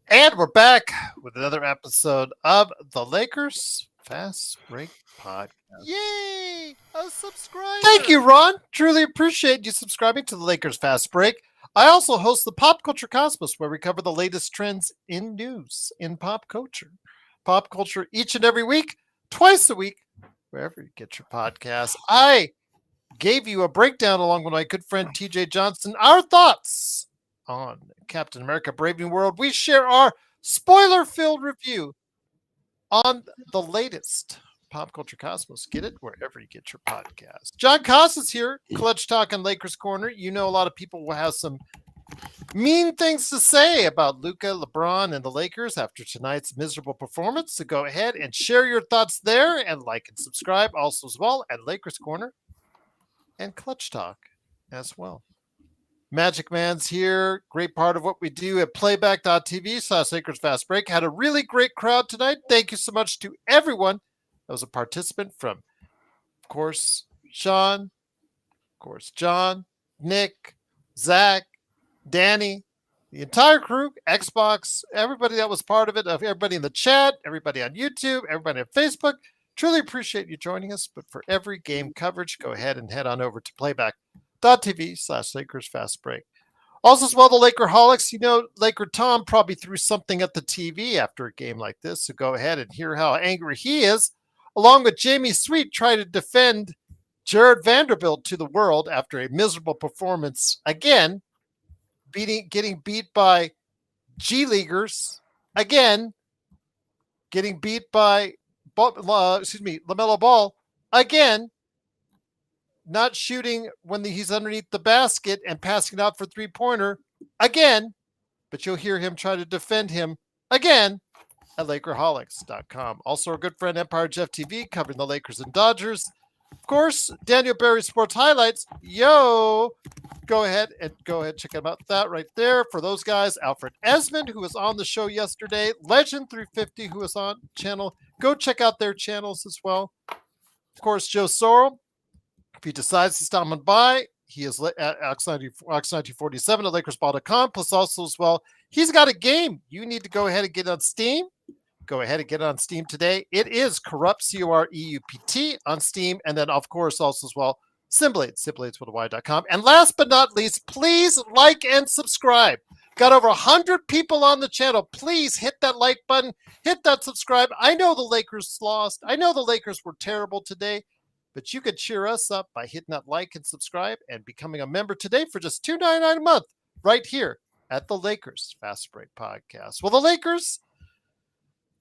And we're back with another episode of the Lakers Fast Break Podcast. Yay! A subscriber! Thank you, Ron. Truly appreciate you subscribing to the Lakers Fast Break. I also host the Pop Culture Cosmos, where we cover the latest trends in news in pop culture. Pop culture each and every week, twice a week, wherever you get your podcasts. I gave you a breakdown along with my good friend TJ Johnson, our thoughts on Captain America Brave New World. We share our spoiler-filled review on the latest Pop Culture Cosmos. Get it wherever you get your podcast. John Koss is here, Clutch Talk on Lakers Corner. You know a lot of people will have some mean things to say about Luka, LeBron, and the Lakers after tonight's miserable performance. So go ahead and share your thoughts there and like and subscribe also as well at Lakers Corner and Clutch Talk as well. Magic Man's here. Great part of what we do at playback.tv/Lakers Fast Break. Had a really great crowd tonight. Thank you so much to everyone that was a participant from, of course, Sean, of course, John, Nick, Zach, Danny, the entire crew, Xbox, everybody that was part of it, everybody in the chat, everybody on YouTube, everybody on Facebook. Truly appreciate you joining us. But for every game coverage, go ahead and head on over to playback.tv/Lakers Fast Break. Also, as well, the Lakerholics. You know, Laker Tom probably threw something at the TV after a game like this. So go ahead and hear how angry he is, along with Jamie Sweet trying to defend Jared Vanderbilt to the world after a miserable performance again, getting beat by G Leaguers again, getting beat by LaMelo Ball again, not shooting when he's underneath the basket and passing out for three-pointer again, but you'll hear him try to defend him again at Lakerholics.com. Also, our good friend Empire Jeff TV covering the Lakers and Dodgers. Of course, Daniel Berry Sports Highlights. Yo! Go ahead, check out that right there. For those guys, Alfred Esmond, who was on the show yesterday, Legend 350, who was on channel. Go check out their channels as well. Of course, Joe Sorrell. If he decides to stop on by, he is at Ox1947 at LakersBall.com. Plus, also as well, he's got a game. You need to go ahead and get on Steam. Go ahead and get it on Steam today. It is Corrupt, Coreupt, on Steam. And then, of course, also as well, Simblades, simblades.com. And last but not least, please like and subscribe. Got over 100 people on the channel. Please hit that like button. Hit that subscribe. I know the Lakers lost. I know the Lakers were terrible today. But you could cheer us up by hitting that like and subscribe and becoming a member today for just $2.99 a month right here at the Lakers Fast Break Podcast. Well, the Lakers,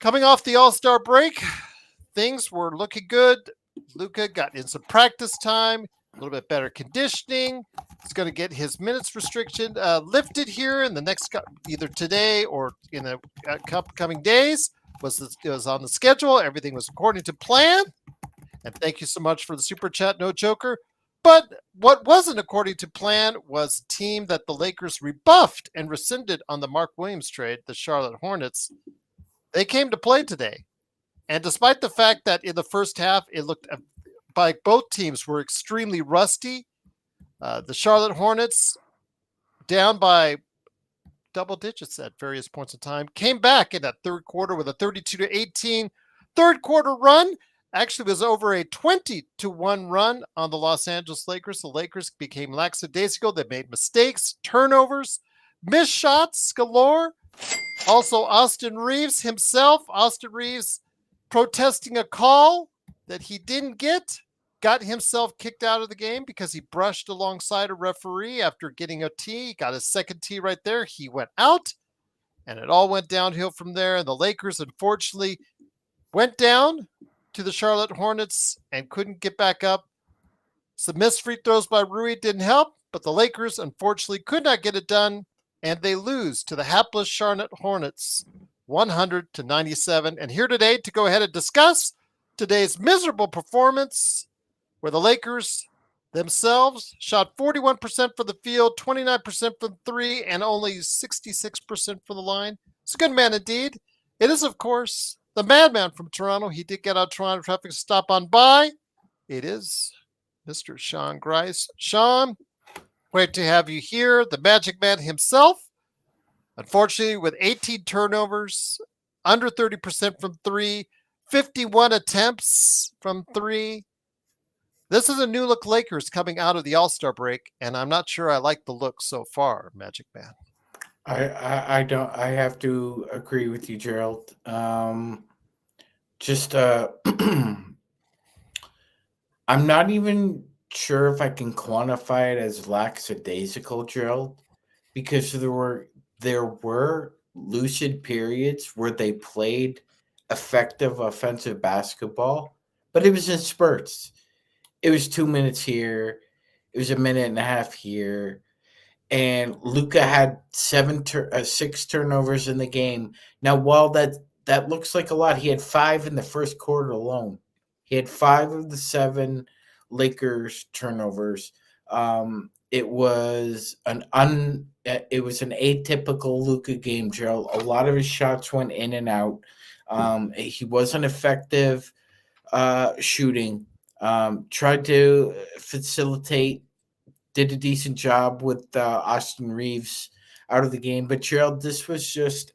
coming off the All-Star break, things were looking good. Luka got in some practice time, a little bit better conditioning. He's going to get his minutes restriction lifted here in the next, either today or in the upcoming days. Was on the schedule. Everything was according to plan. And thank you so much for the super chat, No Joker. But what wasn't according to plan was a team that the Lakers rebuffed and rescinded on the Mark Williams trade, the Charlotte Hornets. They came to play today. And despite the fact that in the first half, it looked like both teams were extremely rusty, the Charlotte Hornets, down by double digits at various points in time, came back in that third quarter with a 32-18 third quarter run. Actually was over a 20-1 run on the Los Angeles Lakers. The Lakers became lackadaisical. They made mistakes, turnovers, missed shots galore. Also, Austin Reeves himself, protesting a call that he didn't get, got himself kicked out of the game because he brushed alongside a referee after getting a tee. He got his second tee right there. He went out, and it all went downhill from there. And the Lakers, unfortunately, went down to the Charlotte Hornets and couldn't get back up. Some missed free throws by Rui didn't help, but the Lakers, unfortunately, could not get it done, and they lose to the hapless Charlotte Hornets 100-97. And here today to go ahead and discuss today's miserable performance, where the Lakers themselves shot 41% from the field, 29% from three, and only 66% from the line. It's a good man indeed. It is, of course, the madman from Toronto. He did get out of Toronto traffic to stop on by. It is Mr. Sean Grice. Sean, great to have you here. The Magic Man himself. Unfortunately, with 18 turnovers, under 30% from three, 51 attempts from three. This is a new look Lakers coming out of the All-Star break, and I'm not sure I like the look so far, Magic Man. I don't. I have to agree with you, Gerald. Just I'm not even sure if I can quantify it as lackadaisical, Gerald, because there were lucid periods where they played effective offensive basketball, but it was in spurts. It was 2 minutes here, it was a minute and a half here, and Luka had six turnovers in the game. Now, while that looks like a lot, he had five in the first quarter alone. He had five of the seven Lakers turnovers. It was an atypical Luka game, Joe. A lot of his shots went in and out. He wasn't effective shooting. Tried to facilitate, did a decent job with Austin Reeves out of the game. But Gerald, this was just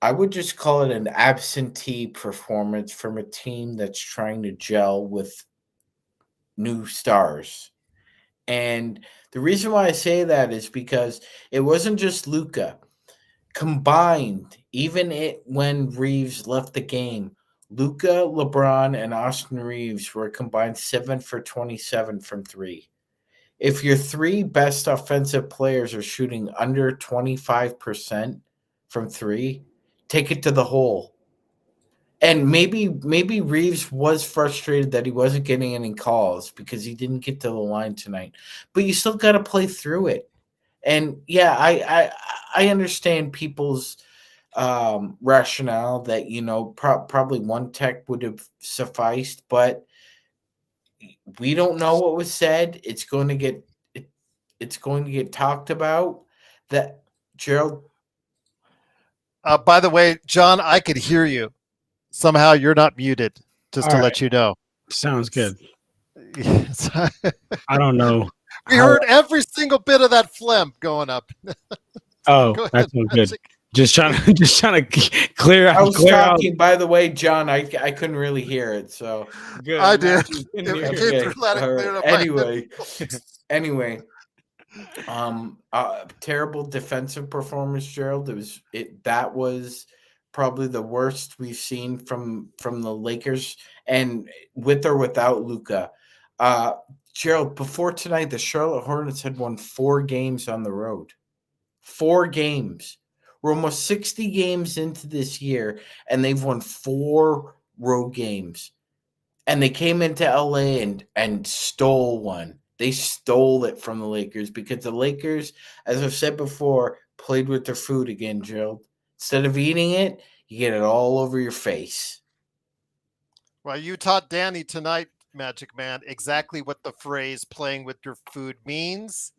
I would just call it an absentee performance from a team that's trying to gel with new stars. And the reason why I say that is because it wasn't just Luka. Combined, when Reeves left the game, Luka, LeBron, and Austin Reeves were combined 7 for 27 from three. If your three best offensive players are shooting under 25% from three, take it to the hole. And maybe Reeves was frustrated that he wasn't getting any calls because he didn't get to the line tonight. But you still got to play through it. And yeah, I understand people's rationale that probably one tech would have sufficed, but we don't know what was said. It's going to get talked about. That Gerald. By the way, John, I could hear you. Somehow you're not muted, just All to right. let you know. Sounds good. Yes. I don't know. We heard every single bit of that phlegm going up. Oh, Go that's ahead, good. Magic. Just trying to clear out. I was clear talking, by the way, John. I couldn't really hear it, so Good. I did. Matthew It couldn't hear came it. through loud and all clear right. on my Anyway, terrible defensive performance, Gerald. That was probably the worst we've seen from the Lakers, and with or without Luka. Gerald, before tonight, the Charlotte Hornets had won 4 games on the road. 4 games. We're almost 60 games into this year, and they've won 4 road games. And they came into LA and stole one. They stole it from the Lakers because the Lakers, as I've said before, played with their food again, Gerald. Instead of eating it, you get it all over your face. Well, you taught Danny tonight, Magic Man, exactly what the phrase playing with your food means.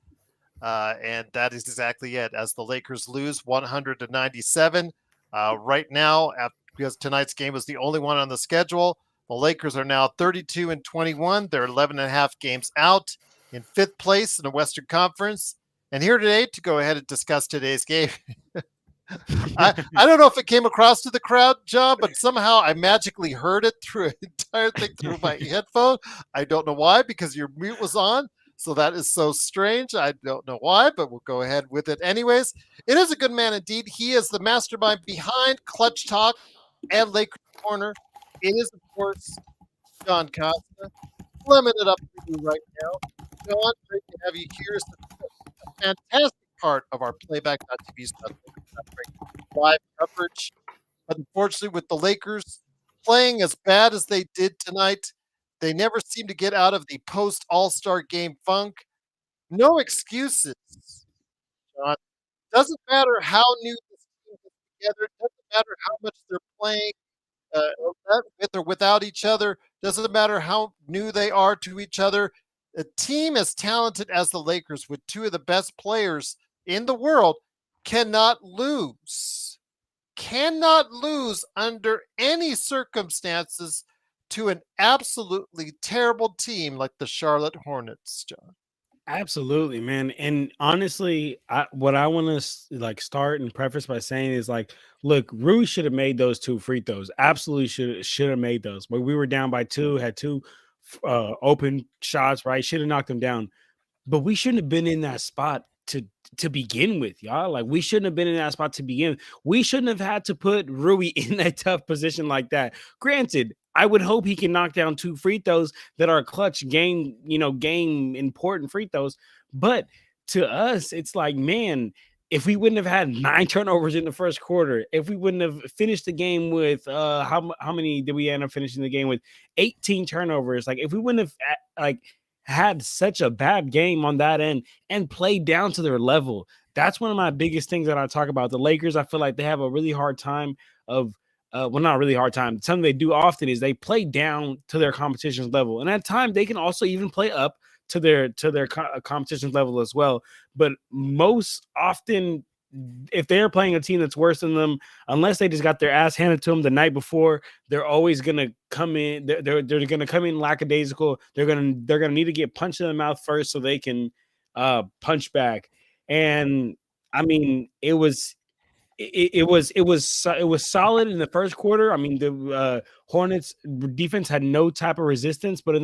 And that is exactly it. As the Lakers lose 100-97, right now, because tonight's game was the only one on the schedule, the Lakers are now 32-21. They're 11 and a half games out in 5th place in the Western Conference. And here today to go ahead and discuss today's game. I don't know if it came across to the crowd, John, but somehow I magically heard it through an entire thing through my headphone. I don't know why, because your mute was on. So that is so strange. I don't know why, but we'll go ahead with it anyways. It is a good man indeed. He is the mastermind behind Clutch Talk and Lakers Corner. It is, of course, John Costa. Lemon it up for you right now. John, great to have you here. It's a fantastic part of our playback.tv live coverage. But unfortunately, with the Lakers playing as bad as they did tonight, they never seem to get out of the post All-Star game funk. No excuses, John. Doesn't matter how new this team is together. Doesn't matter how much they're playing with or without each other. Doesn't matter how new they are to each other. A team as talented as the Lakers, with 2 of the best players in the world, cannot lose. Cannot lose under any circumstances to an absolutely terrible team like the Charlotte Hornets, John. Absolutely, man. And honestly, what I want to like start and preface by saying is like, look, Rui should have made those two free throws. Absolutely should have made those. But we were down by two, had two open shots, right? Should have knocked them down. But we shouldn't have been in that spot to begin with, y'all. Like we shouldn't have been in that spot to begin. We shouldn't have had to put Rui in that tough position like that. Granted, I would hope he can knock down two free throws that are clutch game, game important free throws. But to us, it's like, man, if we wouldn't have had 9 turnovers in the first quarter, if we wouldn't have finished the game with how many did we end up finishing the game with? 18 turnovers. Like if we wouldn't have like had such a bad game on that end and played down to their level. That's one of my biggest things that I talk about. The Lakers, I feel like they have a really hard time of well, not a really hard time. Something they do often is they play down to their competition's level. And at times they can also even play up to their competition's level as well. But most often, if they're playing a team that's worse than them, unless they just got their ass handed to them the night before, they're always gonna come in. They're gonna come in lackadaisical. They're gonna need to get punched in the mouth first so they can punch back. And I mean, it was solid in the first quarter. I mean, the Hornets defense had no type of resistance, but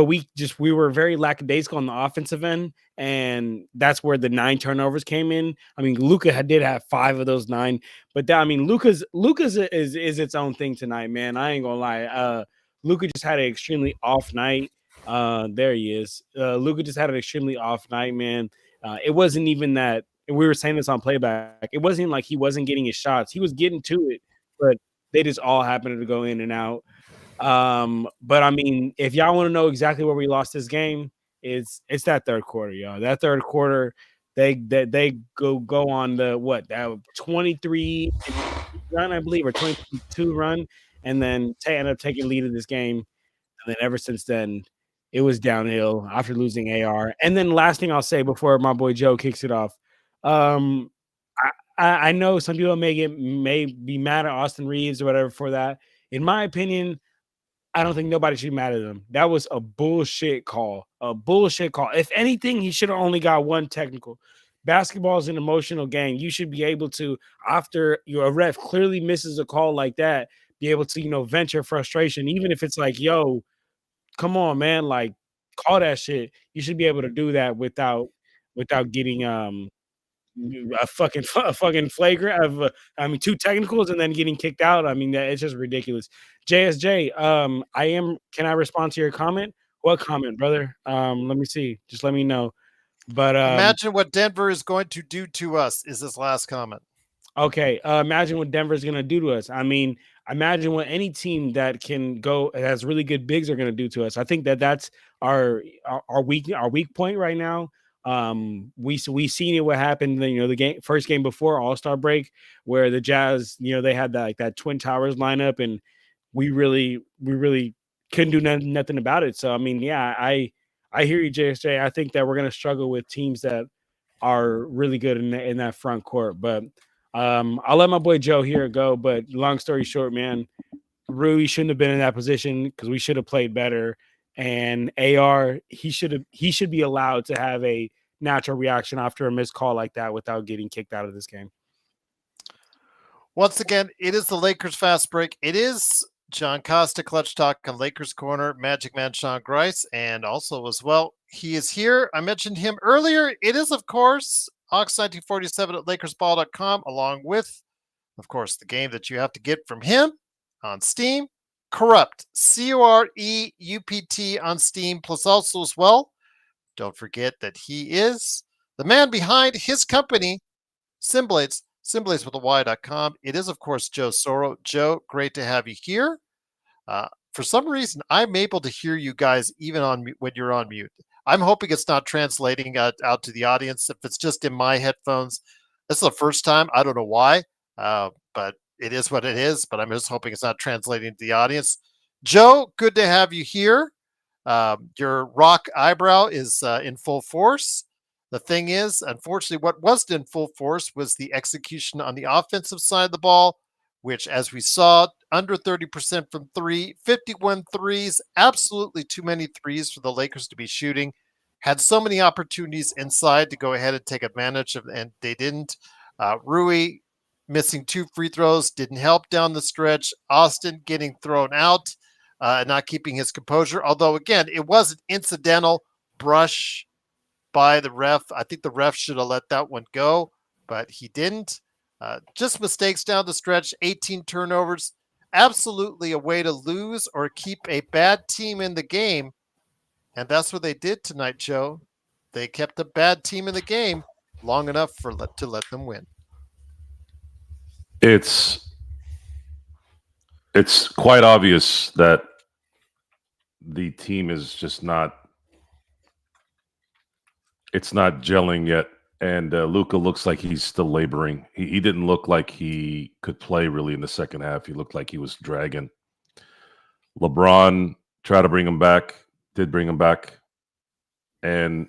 we were very lackadaisical on the offensive end, and that's where the 9 turnovers came in. I mean, Luka did have 5 of those 9, but Luka's is its own thing tonight, man. I ain't gonna lie. Luka just had an extremely off night. There he is. Luka just had an extremely off night, man. It wasn't even that. We were saying this on playback. It wasn't like he wasn't getting his shots. He was getting to it, but they just all happened to go in and out. But I mean, if y'all want to know exactly where we lost this game, it's that third quarter, y'all. That third quarter, they go on the that 23 run, I believe, or 22 run, and then end up taking lead of this game. And then ever since then, it was downhill after losing AR. And then last thing I'll say before my boy Joe kicks it off, um, I know some people may be mad at Austin Reeves or whatever for that. In my opinion, I don't think nobody should be mad at him. That was a bullshit call. A bullshit call. If anything, he should have only got one technical. Basketball is an emotional game. You should be able to, after your ref clearly misses a call like that, be able to, vent your frustration, even if it's like, yo, come on, man, like call that shit. You should be able to do that without getting a fucking flagrant of two technicals and then getting kicked out. I mean, that it's just ridiculous. JSJ, can I respond to your comment? What comment, brother? Let me see. Just let me know. But imagine what Denver is going to do to us is his last comment. Okay, imagine what Denver's going to do to us. I mean, imagine what any team that can go has really good bigs are going to do to us. I think that's our weak point right now. We seen it what happened, the first game before All-Star break where the Jazz, they had that Twin Towers lineup, and we really couldn't do nothing about it. So I mean, yeah, I hear you, JSJ. I think that we're going to struggle with teams that are really good in that front court, but I'll let my boy Joe here go. But long story short, man, Rui shouldn't have been in that position because we should have played better. And AR, he should be allowed to have a natural reaction after a missed call like that without getting kicked out of this game. Once again, it is the Lakers Fast Break. It is John Costa, Clutch Talk on Lakers Corner, Magic Man Sean Grice, and also as well, he is here. I mentioned him earlier. It is, of course, Ox1947 at LakersBall.com, along with, of course, the game that you have to get from him on Steam, Crypt, Crupt on Steam, plus also as well, don't forget that he is the man behind his company, Symblades with a Y.com. It is, of course, Joe Soro. Joe, great to have you here. For some reason, I'm able to hear you guys even when you're on mute. I'm hoping it's not translating out to the audience. If it's just in my headphones, this is the first time. I don't know why, but it is what it is. But I'm just hoping it's not translating to the audience. Joe, good to have you here. Your rock eyebrow is in full force. The thing is, unfortunately, what wasn't in full force was the execution on the offensive side of the ball, which, as we saw, under 30% from three, 51 threes, absolutely too many threes for the Lakers to be shooting. had so many opportunities inside to go ahead and take advantage of, and they didn't. Rui missing 2 free throws didn't help down the stretch. Austin getting thrown out, not keeping his composure. Although, again, it was an incidental brush by the ref. I think the ref should have let that one go, but he didn't. Just mistakes down the stretch, 18 turnovers. Absolutely a way to lose or keep a bad team in the game. And that's what they did tonight, Joe. They kept a bad team in the game long enough to let them win. It's quite obvious that the team is just not gelling yet. And Luka looks like he's still laboring. He didn't look like he could play really in the second half. He looked like he was dragging. LeBron tried to bring him back, did bring him back. And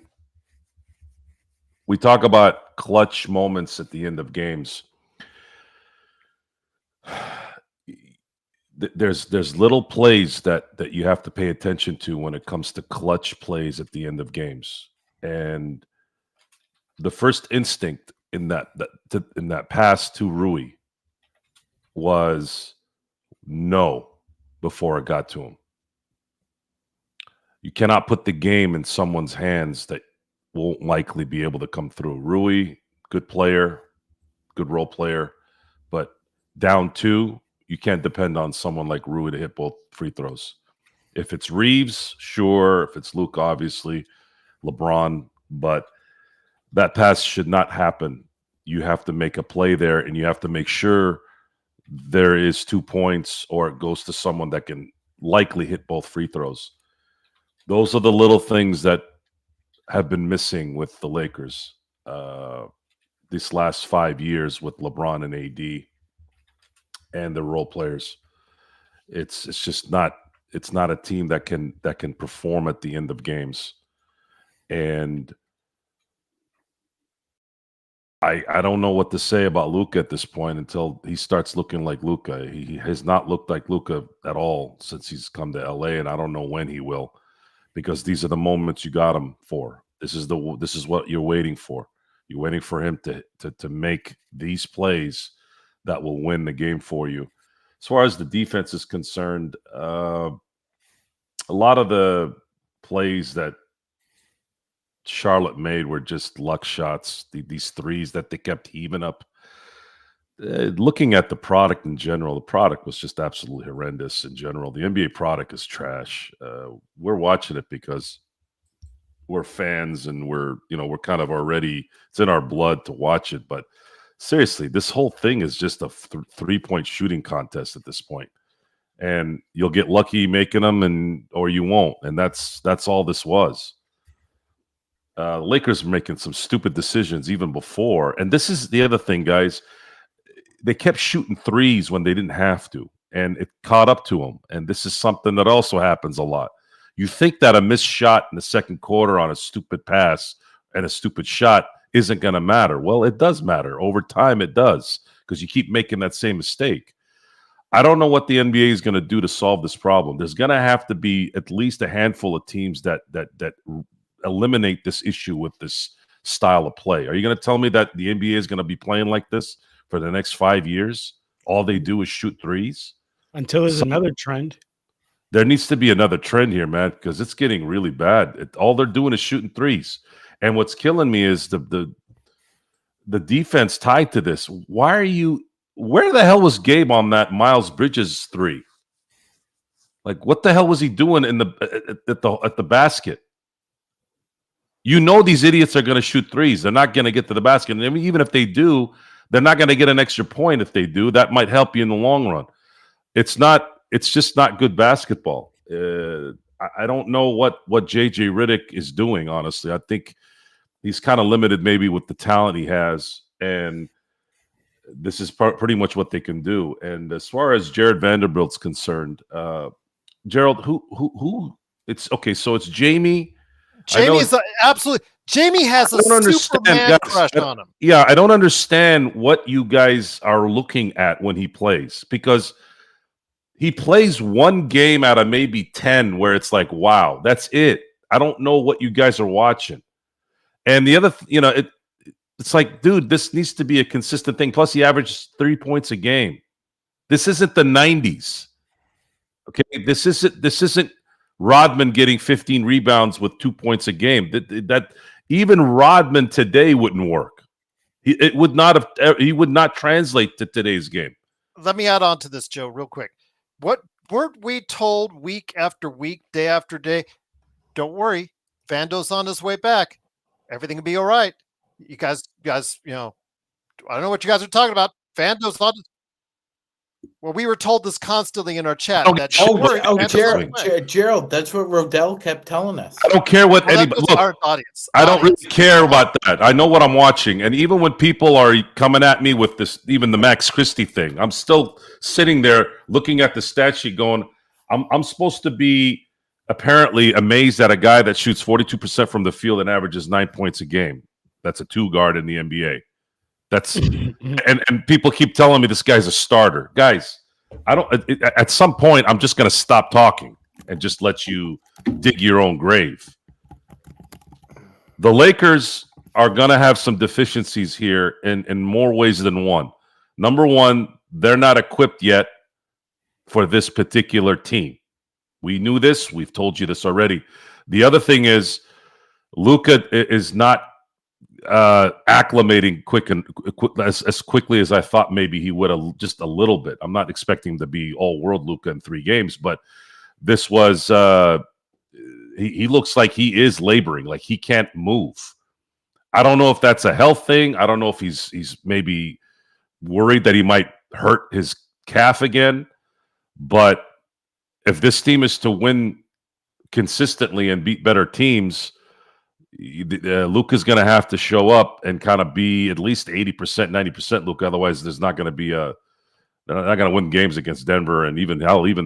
we talk about clutch moments at the end of games. There's little plays that you have to pay attention to when it comes to clutch plays at the end of games. And the first instinct in that pass to Rui was no before it got to him. You cannot put the game in someone's hands that won't likely be able to come through. Rui, good player, good role player, but down 2, you can't depend on someone like Rui to hit both free throws. If it's Reeves, sure. If it's Luka, obviously, LeBron, but that pass should not happen. You have to make a play there, and you have to make sure there is 2 points or it goes to someone that can likely hit both free throws. Those are the little things that have been missing with the Lakers this last 5 years with LeBron and AD and the role players. It's just not a team that can perform at the end of games. And I don't know what to say about Luka at this point until he starts looking like Luka. He has not looked like Luka at all since he's come to LA, and I don't know when he will, because these are the moments you got him for. This is what you're waiting for. You're waiting for him to make these plays that will win the game for you. As far as the defense is concerned, a lot of the plays that Charlotte made were just luck shots. These threes that they kept heaving up. Looking at the product in general, the product was just absolutely horrendous in general. The NBA product is trash. We're watching it because we're fans and we're kind of already, it's in our blood to watch it. But seriously, this whole thing is just a 3-point shooting contest at this point. And you'll get lucky making them or you won't. And that's all this was. Lakers were making some stupid decisions even before. And this is the other thing, guys. They kept shooting threes when they didn't have to, and it caught up to them. And this is something that also happens a lot. You think that a missed shot in the second quarter on a stupid pass and a stupid shot isn't going to matter. Well, it does matter. Over time, it does, because you keep making that same mistake. I don't know what the NBA is going to do to solve this problem. There's going to have to be at least a handful of teams that eliminate this issue with this style of play. Are you going to tell me that the NBA is going to be playing like this for the next 5 years? All they do is shoot threes? Until there's another trend. There needs to be another trend here, man, because it's getting really bad. All they're doing is shooting threes. And what's killing me is the defense tied to this. Where the hell was Gabe on that Miles Bridges 3? Like, what the hell was he doing at the basket? You know these idiots are going to shoot threes. They're not going to get to the basket. And I mean, even if they do, they're not going to get an extra point if they do. That might help you in the long run. It's just not good basketball. I don't know what JJ Redick is doing, honestly. I think he's kind of limited maybe with the talent he has. And this is pretty much what they can do. And as far as Jared Vanderbilt's concerned, Gerald, who it's okay. So it's Jamie. Jamie's absolutely. Jamie has a Superman crush on him. Yeah, I don't understand what you guys are looking at when he plays, because he plays one game out of maybe 10 where it's like, wow, that's it. I don't know what you guys are watching. And the other, it's like, dude, this needs to be a consistent thing. Plus, he averages 3 points a game. This isn't the 90s. Okay, this isn't Rodman getting 15 rebounds with 2 points a game. That even Rodman today wouldn't work. He would not translate to today's game. Let me add on to this, Joe, real quick. What weren't we told week after week, day after day? Don't worry, Vando's on his way back. Everything will be all right. You guys, I don't know what you guys are talking about. Vando's on. Well, we were told this constantly in our chat. Gerald, that's what Rodell kept telling us. I don't care what anybody. Look, our audience. I don't really care about that. I know what I'm watching, and even when people are coming at me with this, even the Max Christie thing, I'm still sitting there looking at the stat sheet, going, "I'm supposed to be apparently amazed at a guy that shoots 42% from the field and averages 9 points a game. That's a 2 guard in the NBA." That's and people keep telling me this guy's a starter. Guys, at some point I'm just going to stop talking and just let you dig your own grave. The Lakers are going to have some deficiencies here in more ways than one. Number one, they're not equipped yet for this particular team. We knew this. We've told you this already. The other thing is Luka is not acclimating as quickly as I thought maybe he would, just a little bit. I'm not expecting him to be all-world Luka in 3 games, but this was he looks like he is laboring, like he can't move. I don't know if that's a health thing. I don't know if he's maybe worried that he might hurt his calf again. But if this team is to win consistently and beat better teams, Luka's going to have to show up and kind of be at least 80%, 90% Luka. Otherwise, there's not going to be they're not going to win games against Denver and even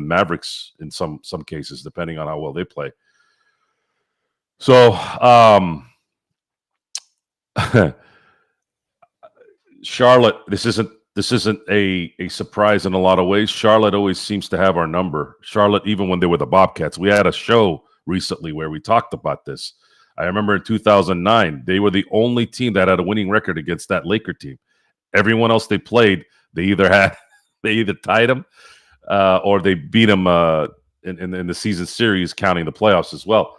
Mavericks in some cases, depending on how well they play. So, Charlotte, this isn't a surprise in a lot of ways. Charlotte always seems to have our number. Charlotte, even when they were the Bobcats, we had a show recently where we talked about this. I remember in 2009, they were the only team that had a winning record against that Laker team. Everyone else they played, they either tied them or they beat them in the season series, counting the playoffs as well.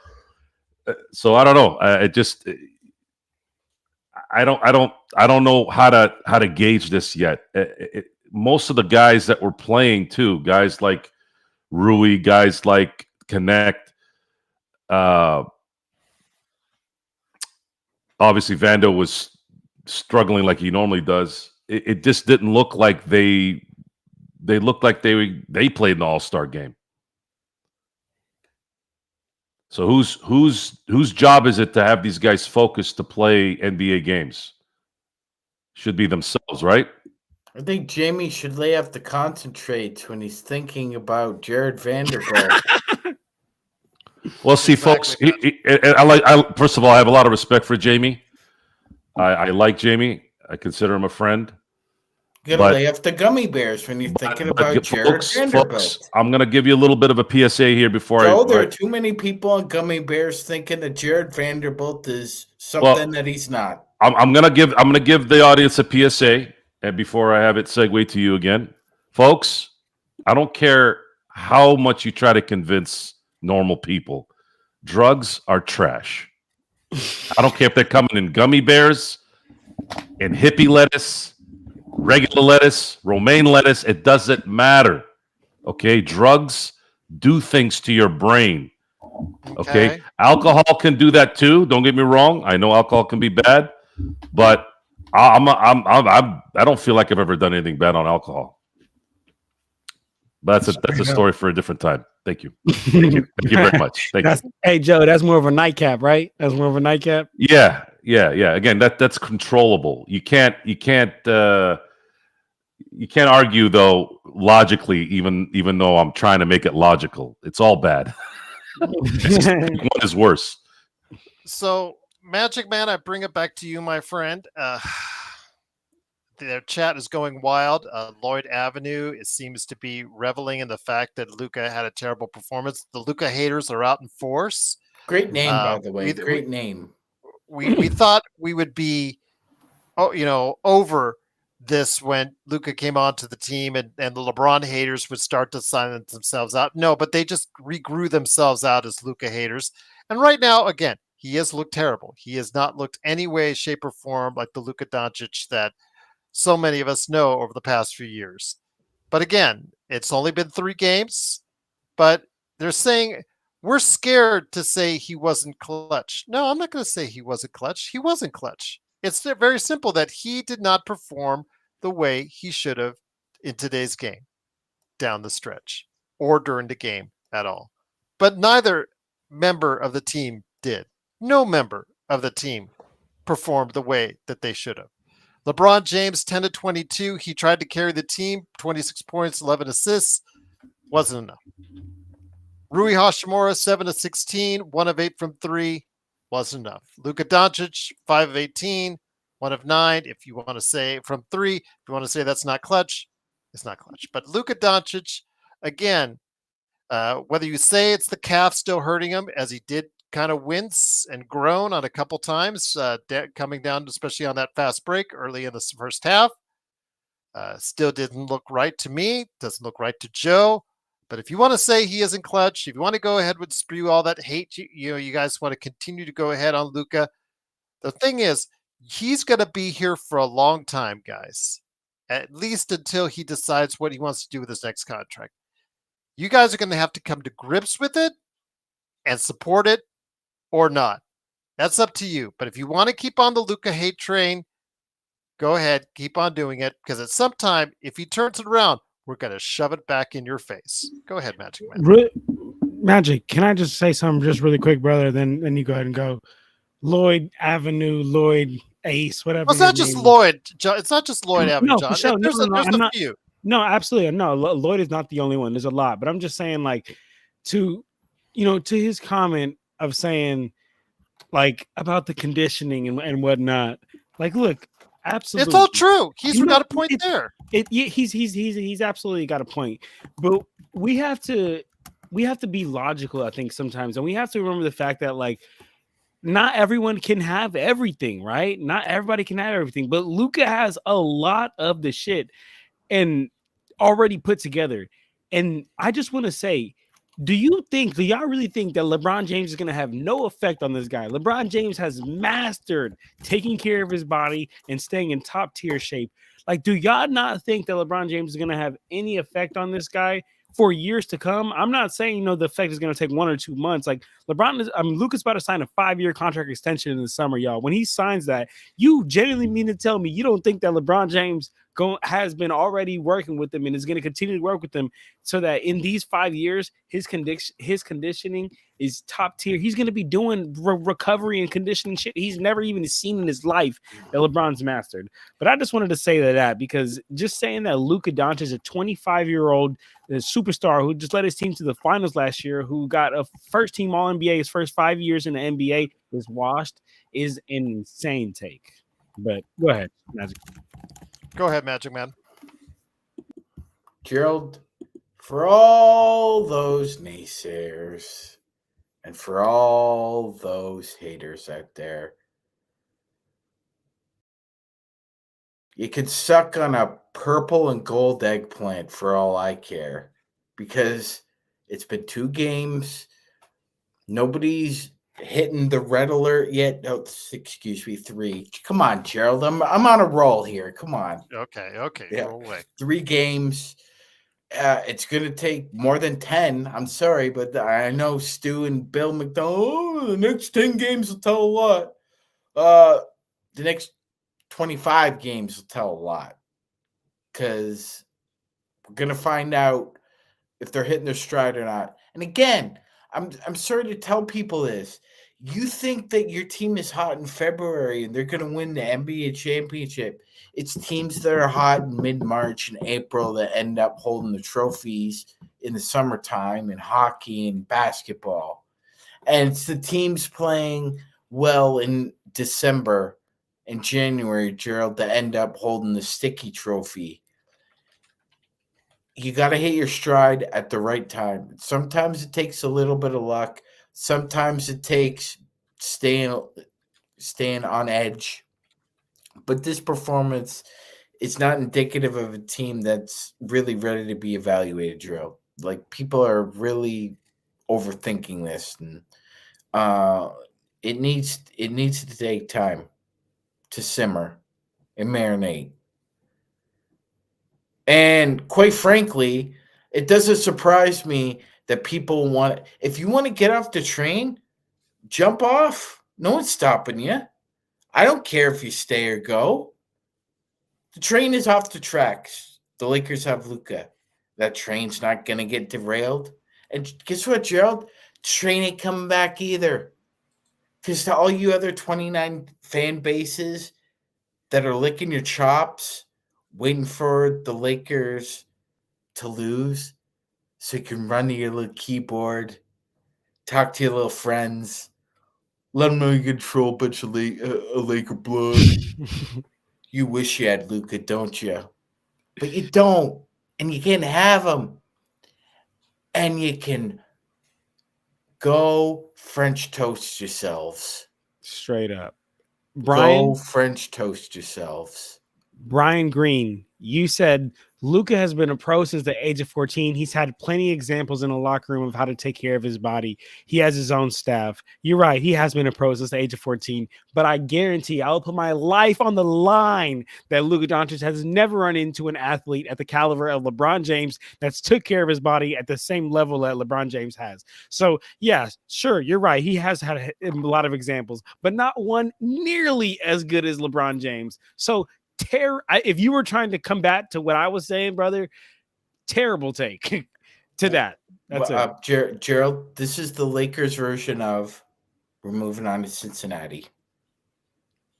So I don't know. I don't know how to gauge this yet. Most of the guys that were playing too, guys like Rui, guys like Connect. Obviously, Vando was struggling like he normally does. It just didn't look like they looked like they played an all-star game. So whose job is it to have these guys focused to play NBA games? Should be themselves, right? I think Jamie should lay off the concentrates when he's thinking about Jared Vanderbilt. Well, see, folks, first of all, I have a lot of respect for Jamie. I like Jamie. I consider him a friend. You gotta lay off the gummy bears when you're thinking about Jared Vanderbilt. Folks, I'm gonna give you a little bit of a PSA here before there are too many people on gummy bears thinking that Jared Vanderbilt is something that he's not. I'm gonna give the audience a PSA, and before I have it segue to you again, folks, I don't care how much you try to convince normal people, drugs are trash. I don't care if they're coming in gummy bears, in hippie lettuce, regular lettuce, romaine lettuce. It doesn't matter. Okay, drugs do things to your brain. Okay, alcohol can do that too. Don't get me wrong. I know alcohol can be bad, but I don't feel like I've ever done anything bad on alcohol. But that's a story for a different time. Thank you. Thank you very much. Thank you. Hey, Joe, that's more of a nightcap, right? That's more of a nightcap. Yeah. Again, that's controllable. You can't argue though logically, even though I'm trying to make it logical. It's all bad. One is worse. So, Magic Man, I bring it back to you, my friend. Their chat is going wild. Lloyd Avenue, it seems to be reveling in the fact that Luka had a terrible performance. The Luka haters are out in force. Great name, by Uh, the way. we, Great name. we thought we would be, over this when Luka came onto the team and the LeBron haters would start to silence themselves out. No, but they just regrew themselves out as Luka haters. And right now, again, he has looked terrible. He has not looked any way, shape, or form like the Luka Doncic that so many of us know over the past few years. But again, it's only been 3 games, but they're saying we're scared to say he wasn't clutch. No, I'm not going to say he wasn't clutch. He wasn't clutch. It's very simple that he did not perform the way he should have in today's game down the stretch or during the game at all. But neither member of the team did. No member of the team performed the way that they should have. LeBron James, 10 to 22. He tried to carry the team, 26 points, 11 assists. Wasn't enough. Rui Hashimura, 7 to 16, 1 of 8 from 3. Wasn't enough. Luka Doncic, 5 of 18, 1 of 9. If you want to say from 3, if you want to say that's not clutch, it's not clutch. But Luka Doncic, again, whether you say it's the calf still hurting him, as he did kind of wince and groan on a couple times, coming down, especially on that fast break early in the first half. Still didn't look right to me. Doesn't look right to Joe. But if you want to say he isn't clutch, if you want to go ahead with spew all that hate, you guys want to continue to go ahead on Luka. The thing is, he's going to be here for a long time, guys. At least until he decides what he wants to do with his next contract. You guys are going to have to come to grips with it and support it or not. That's up to you. But if you want to keep on the Luka hate train, go ahead, keep on doing it. Because at some time, if he turns it around, we're going to shove it back in your face. Go ahead, Magic Man. Magic, can I just say something just really quick, brother? Then you go ahead and go. Lloyd Avenue, Lloyd Ace, whatever. Well, it's not just Lloyd. It's not just Lloyd Avenue, John. Sure. There's a few. No, absolutely. No, Lloyd is not the only one. There's a lot. But I'm just saying, like, to his comment of saying, like, about the conditioning and whatnot. Like, look, absolutely. It's all true. He's got a point there. He's absolutely got a point. But we have to be logical, I think, sometimes. And we have to remember the fact that, like, not everyone can have everything, right? Not everybody can have everything. But Luka has a lot of the shit and already put together. And I just want to say, do y'all really think that LeBron James is going to have no effect on this guy? LeBron James has mastered taking care of his body and staying in top tier shape. Like, do y'all not think that LeBron James is going to have any effect on this guy for years to come? I'm not saying, the effect is going to take 1 or 2 months. Like, Luka's about to sign a 5-year contract extension in the summer, y'all. When he signs that, you genuinely mean to tell me you don't think that LeBron James has been already working with them and is going to continue to work with them so that in these 5 years, his conditioning is top tier. He's going to be doing recovery and conditioning shit he's never even seen in his life that LeBron's mastered. But I just wanted to say that because just saying that Luka Doncic is a 25-year-old superstar who just led his team to the finals last year, who got a first-team All-NBA his first 5 years in the NBA, is washed, is an insane take. But go ahead, Magic. Go ahead, Magic Man. Gerald, for all those naysayers and for all those haters out there, you can suck on a purple and gold eggplant for all I care, because it's been 2 games. Nobody's hitting the red alert yet. No, excuse me, 3. Come on, Gerald. I'm on a roll here. Come on. Okay. Yeah. Roll away. 3 games. It's going to take more than 10. I'm sorry, but I know Stu and Bill McDonald, the next 10 games will tell a lot. The next 25 games will tell a lot, because we're going to find out if they're hitting their stride or not. And again, I'm sorry to tell people this. You think that your team is hot in February and they're going to win the NBA championship. It's teams that are hot in mid-March and April that end up holding the trophies in the summertime in hockey and basketball. And it's the teams playing well in December and January, Gerald, that end up holding the sticky trophy. You got to hit your stride at the right time. Sometimes it takes a little bit of luck. Sometimes it takes staying on edge. But this performance is not indicative of a team that's really ready to be evaluated, Drew. Like, people are really overthinking this, and it needs to take time to simmer and marinate. And quite frankly, it doesn't surprise me that people want, if you want to get off the train, jump off. No one's stopping you. I don't care if you stay or go. The train is off the tracks. The Lakers have Luka. That train's not going to get derailed. And guess what, Gerald? Train ain't coming back either. Because to all you other 29 fan bases that are licking your chops, waiting for the Lakers to lose so you can run to your little keyboard, talk to your little friends, let them know you control a bunch of Laker blood. You wish you had Luka, don't you? But you don't. And you can't have him. And you can go French toast yourselves. Straight up. Brian, Go French toast yourselves. Brian Green, you said Luka has been a pro since the age of 14. He's had plenty of examples in the locker room of how to take care of his body. He has his own staff. You're right. He has been a pro since the age of 14. But I guarantee I will put my life on the line that Luka Doncic has never run into an athlete at the caliber of LeBron James that's took care of his body at the same level that LeBron James has. So, yeah, sure, you're right. He has had a lot of examples, but not one nearly as good as LeBron James. So, if you were trying to combat to what I was saying, brother, terrible take to that. That's it. Gerald, this is the Lakers version of we're moving on to Cincinnati.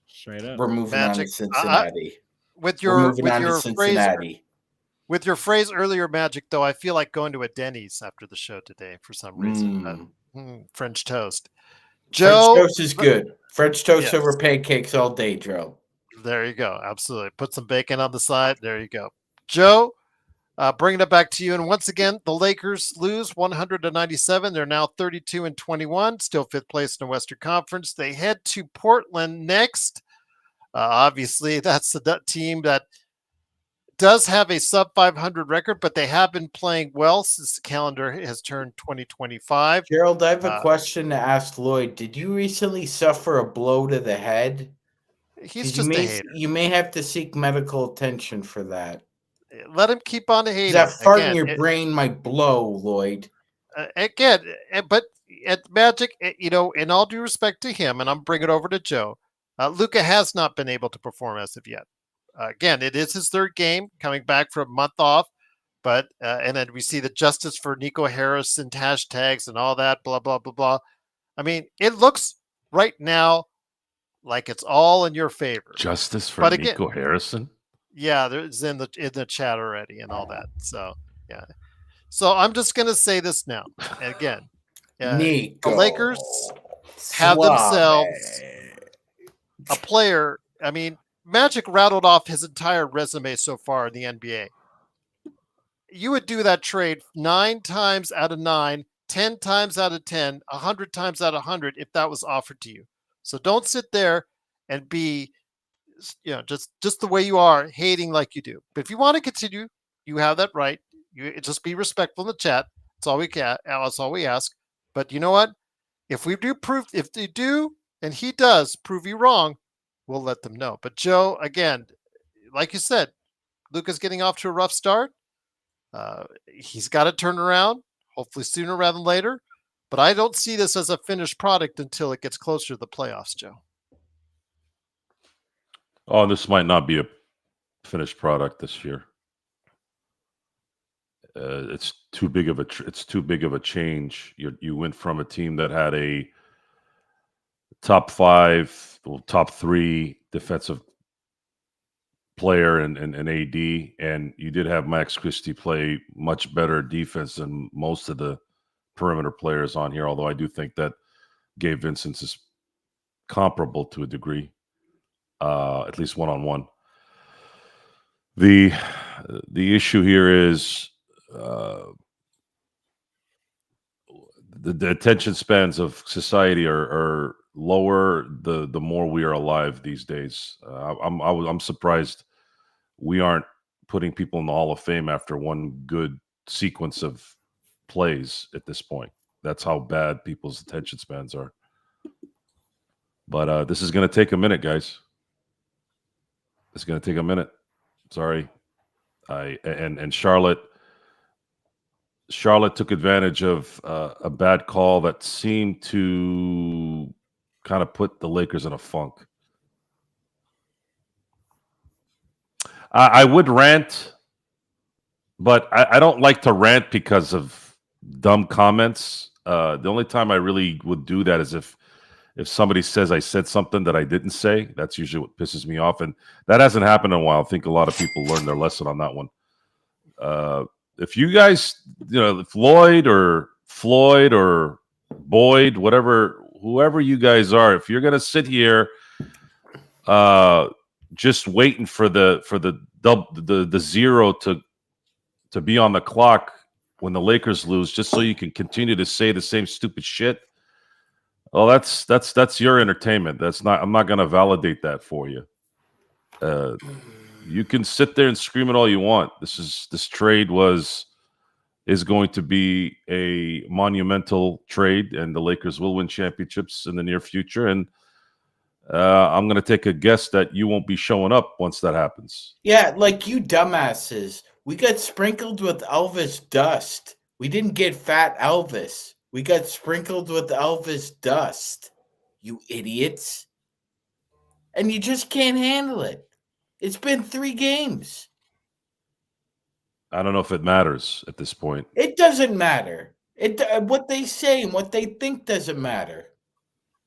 Straight up. We're moving on to Cincinnati. With your phrase earlier, Magic, though, I feel like going to a Denny's after the show today for some reason. French toast. Joe, French toast is good. French toast over pancakes all day, Gerald. There you go. Absolutely. Put some bacon on the side. There you go. Joe, bringing it back to you. And once again, the Lakers lose 100-97. They're now 32-21, still fifth place in the Western Conference. They head to Portland next. Obviously, that's the team that does have a sub 500 record, but they have been playing well since the calendar has turned 2025. Gerald, I have a question to ask Lloyd. Did you recently suffer a blow to the head? He's just a hater. You may have to seek medical attention for that. Let him keep on hating. That fart in your brain might blow, Lloyd. But at Magic, in all due respect to him, and I'm bringing it over to Joe, Luka has not been able to perform as of yet. Again, it is his third game, coming back from a month off, but and then we see the justice for Nico Harris and hashtags and all that, blah, blah, blah, blah. I mean, it looks right now like it's all in your favor. Justice for Nico Harrison? Yeah, there's in the chat already and all that. So, yeah. So I'm just going to say this now. And again, the Lakers have themselves a player. I mean, Magic rattled off his entire resume so far in the NBA. You would do that trade 9 times out of 9, 10 times out of 10, 100 times out of 100 if that was offered to you. So don't sit there and be, just the way you are, hating like you do. But if you want to continue, you have that right. You just be respectful in the chat. That's all we ask. But you know what? If they do, and he does prove you wrong, we'll let them know. But Joe, again, like you said, Luka's getting off to a rough start. He's got to turn around, hopefully sooner rather than later. But I don't see this as a finished product until it gets closer to the playoffs, Joe. Oh, this might not be a finished product this year. It's too big of a change. You went from a team that had a top 3 defensive player and AD, and you did have Max Christie play much better defense than most of the perimeter players on here, although I do think that Gabe Vincent's is comparable to a degree, at least one-on-one. The issue here is the attention spans of society are lower the more we are alive these days. I'm surprised we aren't putting people in the Hall of Fame after one good sequence of plays at this point. That's how bad people's attention spans are. But this is going to take a minute, guys. It's going to take a minute. Sorry. And Charlotte took advantage of a bad call that seemed to kind of put the Lakers in a funk. I would rant, but I don't like to rant because of dumb comments. The only time I really would do that is if somebody says I said something that I didn't say. That's usually what pisses me off, and that hasn't happened in a while. I think a lot of people learned their lesson on that one. If you guys, Floyd or Boyd, whoever you guys are, if you're gonna sit here, just waiting for the zero to be on the clock when the Lakers lose, just so you can continue to say the same stupid shit. Well, that's your entertainment. I'm not gonna validate that for you. You can sit there and scream it all you want. This trade is going to be a monumental trade, and the Lakers will win championships in the near future. And I'm going to take a guess that you won't be showing up once that happens. Yeah, like you dumbasses. We got sprinkled with Elvis dust. We didn't get fat Elvis. We got sprinkled with Elvis dust. You idiots. And you just can't handle it. It's been 3 games. I don't know if it matters at this point. It doesn't matter. What they say and what they think doesn't matter.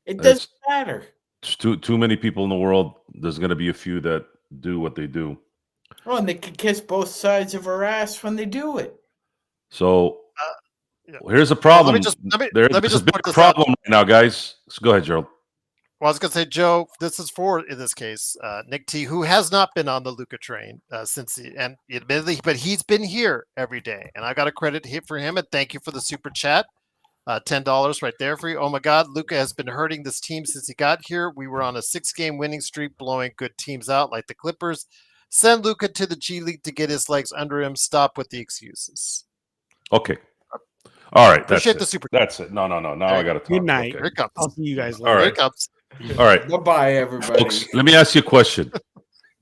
It doesn't matter. Too many people in the world. There's going to be a few that do what they do. Oh, and they can kiss both sides of her ass when they do it. So here's a problem. Let me just a big problem right now, guys. So go ahead, Gerald. Well, I was going to say, Joe, this is for, in this case, Nick T, who has not been on the Luka train and admittedly, but he's been here every day. And I got a credit hit for him, and thank you for the super chat. $10 right there for you. Oh my God, Luka has been hurting this team since he got here. We were on a 6-game winning streak, blowing good teams out like the Clippers. Send Luka to the G League to get his legs under him. Stop with the excuses. Okay. All right. Appreciate the super. That's it. No. Now I got to talk. Good night. Okay. Here it comes. I'll see you guys later. All right. Here it comes. All right. Goodbye, everybody. Folks, let me ask you a question.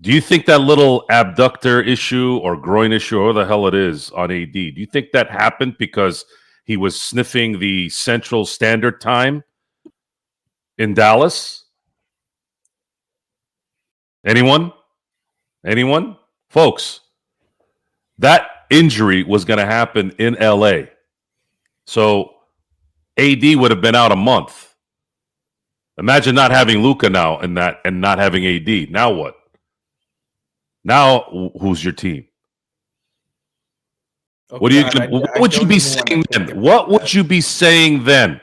Do you think that little abductor issue or groin issue, or whatever the hell it is, on AD, do you think that happened because he was sniffing the Central Standard Time in Dallas? Anyone? Folks, that injury was going to happen in LA. So AD would have been out a month. Imagine not having Luka now and not having AD. Now what? Now who's your team? Oh, What are you? God, What I would you don't be even wanna saying think then? about What would that. you be saying then?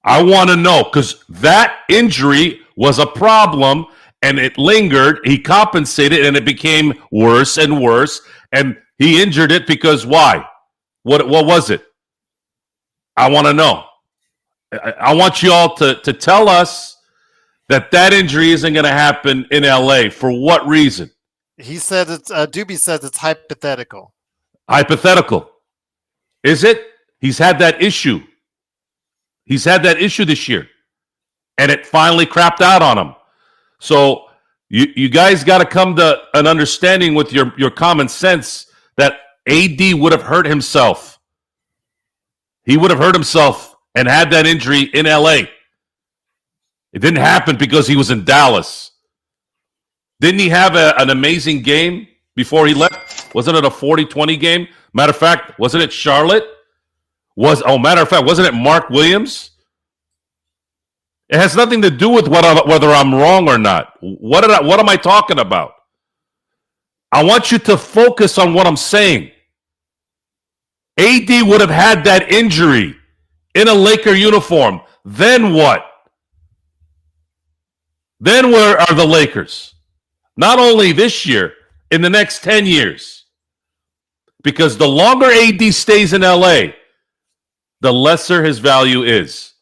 I want to know, because that injury was a problem and it lingered. He compensated and it became worse and worse. And he injured it because why? What was it? I want to know. I want you all to tell us that injury isn't going to happen in LA. For what reason? He said it's Doobie says it's hypothetical. Hypothetical. Is it? He's had that issue. He's had that issue this year. And it finally crapped out on him. So you guys got to come to an understanding with your common sense that AD would have hurt himself. He would have hurt himself and had that injury in LA. It didn't happen because he was in Dallas. Didn't he have an amazing game before he left? Wasn't it a 40-20 game? Matter of fact, wasn't it Charlotte? Matter of fact, wasn't it Mark Williams? It has nothing to do with whether I'm wrong or not. What am I talking about? I want you to focus on what I'm saying. AD would have had that injury in a Laker uniform. Then what? Then where are the Lakers? Not only this year, in the next 10 years. Because the longer AD stays in LA, the lesser his value is.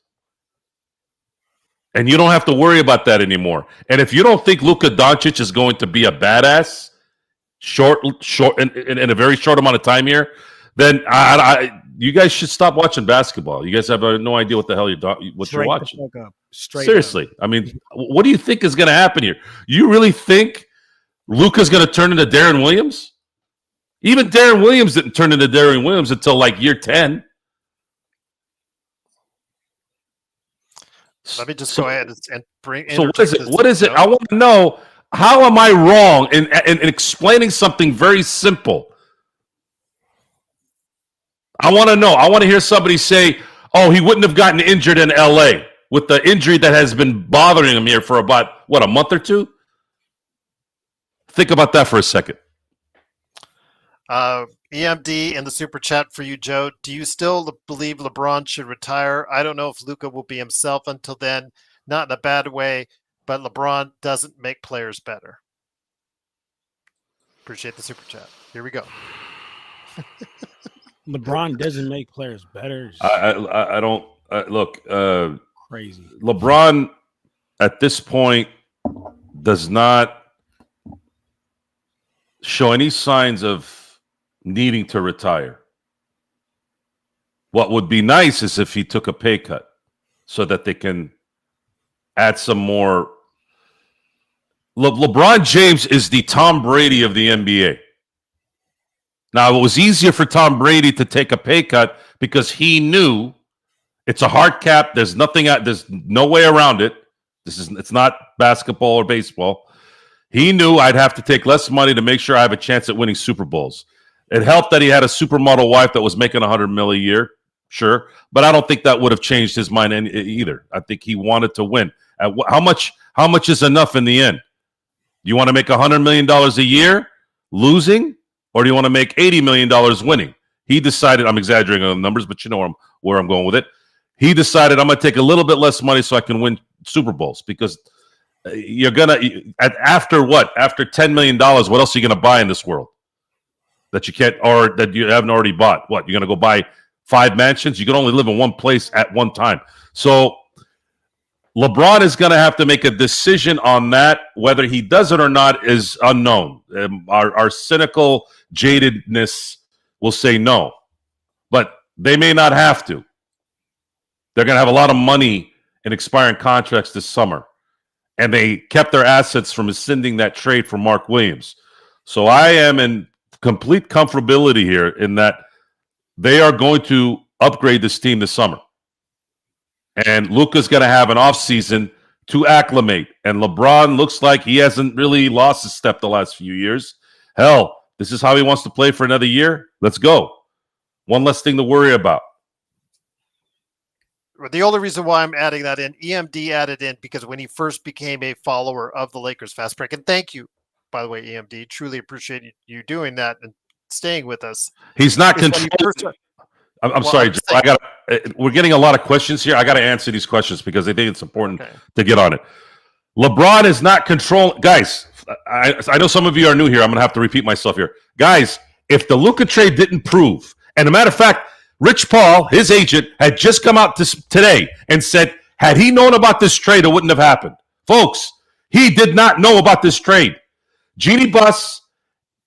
And you don't have to worry about that anymore. And if you don't think Luka Doncic is going to be a badass in a very short amount of time here, then you guys should stop watching basketball. You guys have no idea what the hell you're watching. Seriously. I mean, what do you think is going to happen here? You really think Luka's going to turn into Darren Williams? Even Darren Williams didn't turn into Darren Williams until like year 10. Let me just go ahead and bring. So what is it? What is it? I want to know, how am I wrong in explaining something very simple? I want to know. I want to hear somebody say, "Oh, he wouldn't have gotten injured in L.A. with the injury that has been bothering him here for about a month or two." Think about that for a second. EMD in the super chat for you, Joe. Do you still believe LeBron should retire? I don't know if Luka will be himself until then. Not in a bad way, but LeBron doesn't make players better. Appreciate the super chat. Here we go. LeBron doesn't make players better. I don't look. Crazy. LeBron at this point does not show any signs of needing to retire. What would be nice is if he took a pay cut so that they can add some more. LeBron James is the Tom Brady of the NBA. Now, it was easier for Tom Brady to take a pay cut because he knew it's a hard cap. There's no way around it. It's not basketball or baseball. He knew I'd have to take less money to make sure I have a chance at winning Super Bowls. It helped that he had a supermodel wife that was making $100 million a year, sure, but I don't think that would have changed his mind either. I think he wanted to win. How much is enough in the end? You want to make $100 million a year losing, or do you want to make $80 million winning? He decided, I'm exaggerating on the numbers, but you know where I'm going with it. He decided, I'm going to take a little bit less money so I can win Super Bowls, because you're going to, after $10 million, what else are you going to buy in this world that you can't, or that you haven't already bought? What, you're going to go buy 5 mansions? You can only live in one place at one time. So LeBron is going to have to make a decision on that. Whether he does it or not is unknown. Our cynical jadedness will say no, but they may not have to. They're going to have a lot of money in expiring contracts this summer, and they kept their assets from rescinding that trade for Mark Williams. So I am in complete comfortability here in that they are going to upgrade this team this summer. And Luka's going to have an offseason to acclimate. And LeBron looks like he hasn't really lost a step the last few years. Hell, this is how he wants to play for another year. Let's go. One less thing to worry about. The only reason why I'm adding that in, EMD added in because when he first became a follower of the Lakers Fast Break, and thank you, by the way, EMD, truly appreciate you doing that and staying with us. He's not controlling. I'm sorry, Joe. We're getting a lot of questions here. I got to answer these questions because I think it's important to get on it. LeBron is not controlling. Guys, I know some of you are new here. I'm going to have to repeat myself here. Guys, if the Luka trade didn't prove, and a matter of fact, Rich Paul, his agent, had just come out today and said, had he known about this trade, it wouldn't have happened. Folks, he did not know about this trade. Jeannie Buss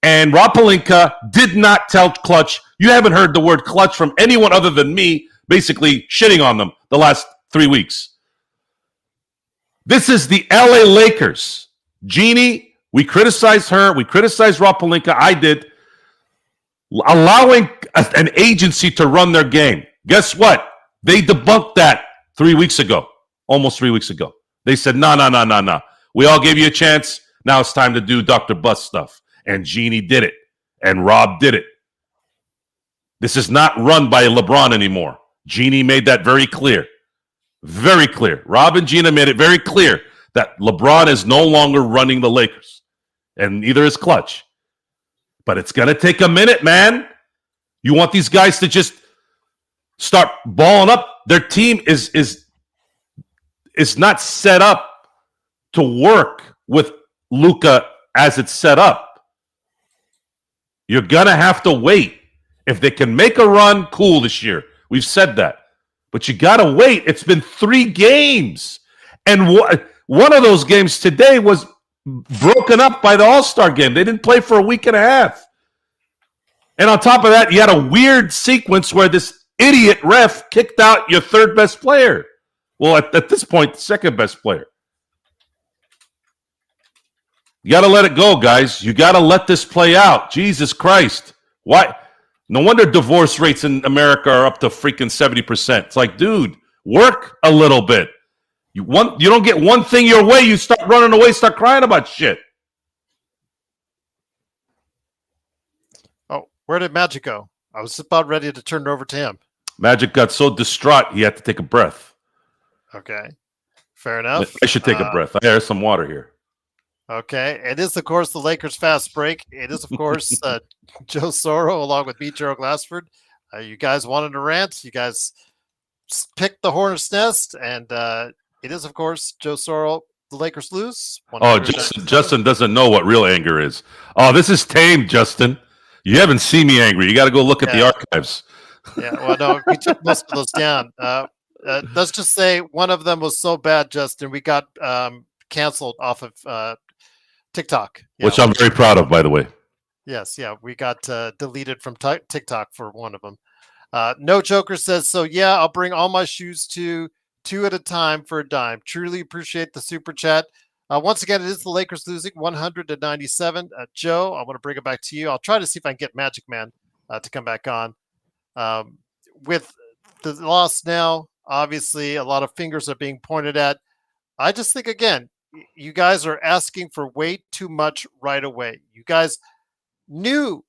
and Rob Pelinka did not tell Clutch. You haven't heard the word Clutch from anyone other than me, basically shitting on them the last 3 weeks. This is the LA Lakers. Jeannie, we criticized her. We criticized Rob Pelinka. I did. Allowing an agency to run their game. Guess what? They debunked that 3 weeks ago, almost 3 weeks ago. They said, no. We all gave you a chance. Now it's time to do Dr. Buss stuff. And Jeannie did it. And Rob did it. This is not run by LeBron anymore. Jeannie made that very clear. Very clear. Rob and Gina made it very clear that LeBron is no longer running the Lakers. And neither is Clutch. But it's going to take a minute, man. You want these guys to just start balling up. Their team is not set up to work with Luka as it's set up. You're going to have to wait. If they can make a run, cool this year. We've said that. But you got to wait. It's been 3 games. And one of those games today was broken up by the All-Star game. They didn't play for a week and a half. And on top of that, you had a weird sequence where this idiot ref kicked out your third best player. Well, at this point, the second best player. You got to let it go, guys. You got to let this play out. Jesus Christ. Why? No wonder divorce rates in America are up to freaking 70%. It's like, dude, work a little bit. You don't get one thing your way, you start running away, start crying about shit. Oh, where did Magic go? I was about ready to turn it over to him. Magic got so distraught, he had to take a breath. Okay. Fair enough. I should take a breath. There's some water here. Okay. It is, of course, the Lakers fast break. It is, of course, Joe Soro along with me, Gerald Glassford. You guys wanted to rant. You guys picked the Hornets nest, and it is, of course, Joe Soro. The Lakers lose. Oh, Justin doesn't know what real anger is. Oh, this is tame, Justin. You haven't seen me angry. You got to go look at the archives. Yeah, well, no, we took most of those down. Let's just say one of them was so bad, Justin, we got canceled off of TikTok. Which I'm very proud of, by the way. Yes, yeah, we got deleted from TikTok for one of them. No Joker says, so yeah, I'll bring all my shoes to 2 at a time for a dime. Truly appreciate the super chat. Once again, it is the Lakers losing 100-97. Joe, I want to bring it back to you. I'll try to see if I can get Magic Man to come back on. With the loss now, obviously, a lot of fingers are being pointed at. I just think, again, you guys are asking for way too much right away. You guys knew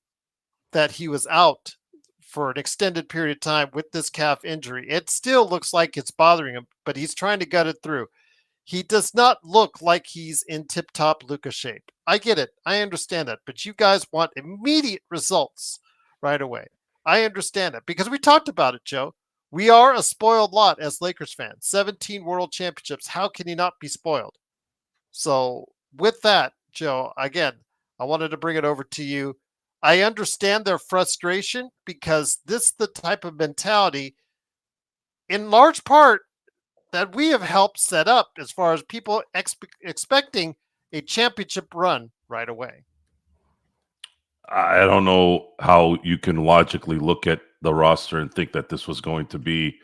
that he was out for an extended period of time with this calf injury. It still looks like it's bothering him, but he's trying to gut it through. He does not look like he's in tip-top Luka shape. I get it. I understand that. But you guys want immediate results right away. I understand it because we talked about it, Joe. We are a spoiled lot as Lakers fans. 17 world championships. How can you not be spoiled? So with that, Joe, again, I wanted to bring it over to you. I understand their frustration because this is the type of mentality, in large part, that we have helped set up as far as people expecting a championship run right away. I don't know how you can logically look at the roster and think that this was going to be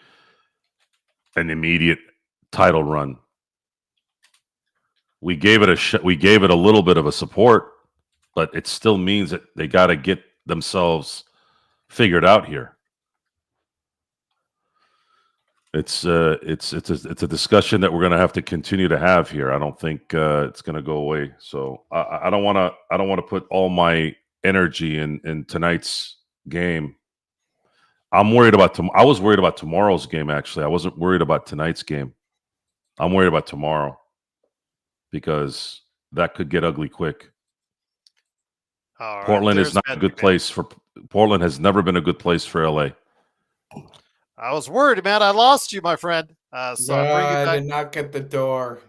an immediate title run. We gave it we gave it a little bit of a support, but it still means that they got to get themselves figured out here. It's a discussion that we're going to have to continue to have here. I don't think it's going to go away. So I don't want to put all my energy in tonight's game. I'm worried about I was worried about tomorrow's game. Actually, I wasn't worried about tonight's game. I'm worried about tomorrow because that could get ugly quick. Portland is not a good place for Portland. Has never been a good place for LA. I was worried, man. I lost you, my friend. So I did not get the door.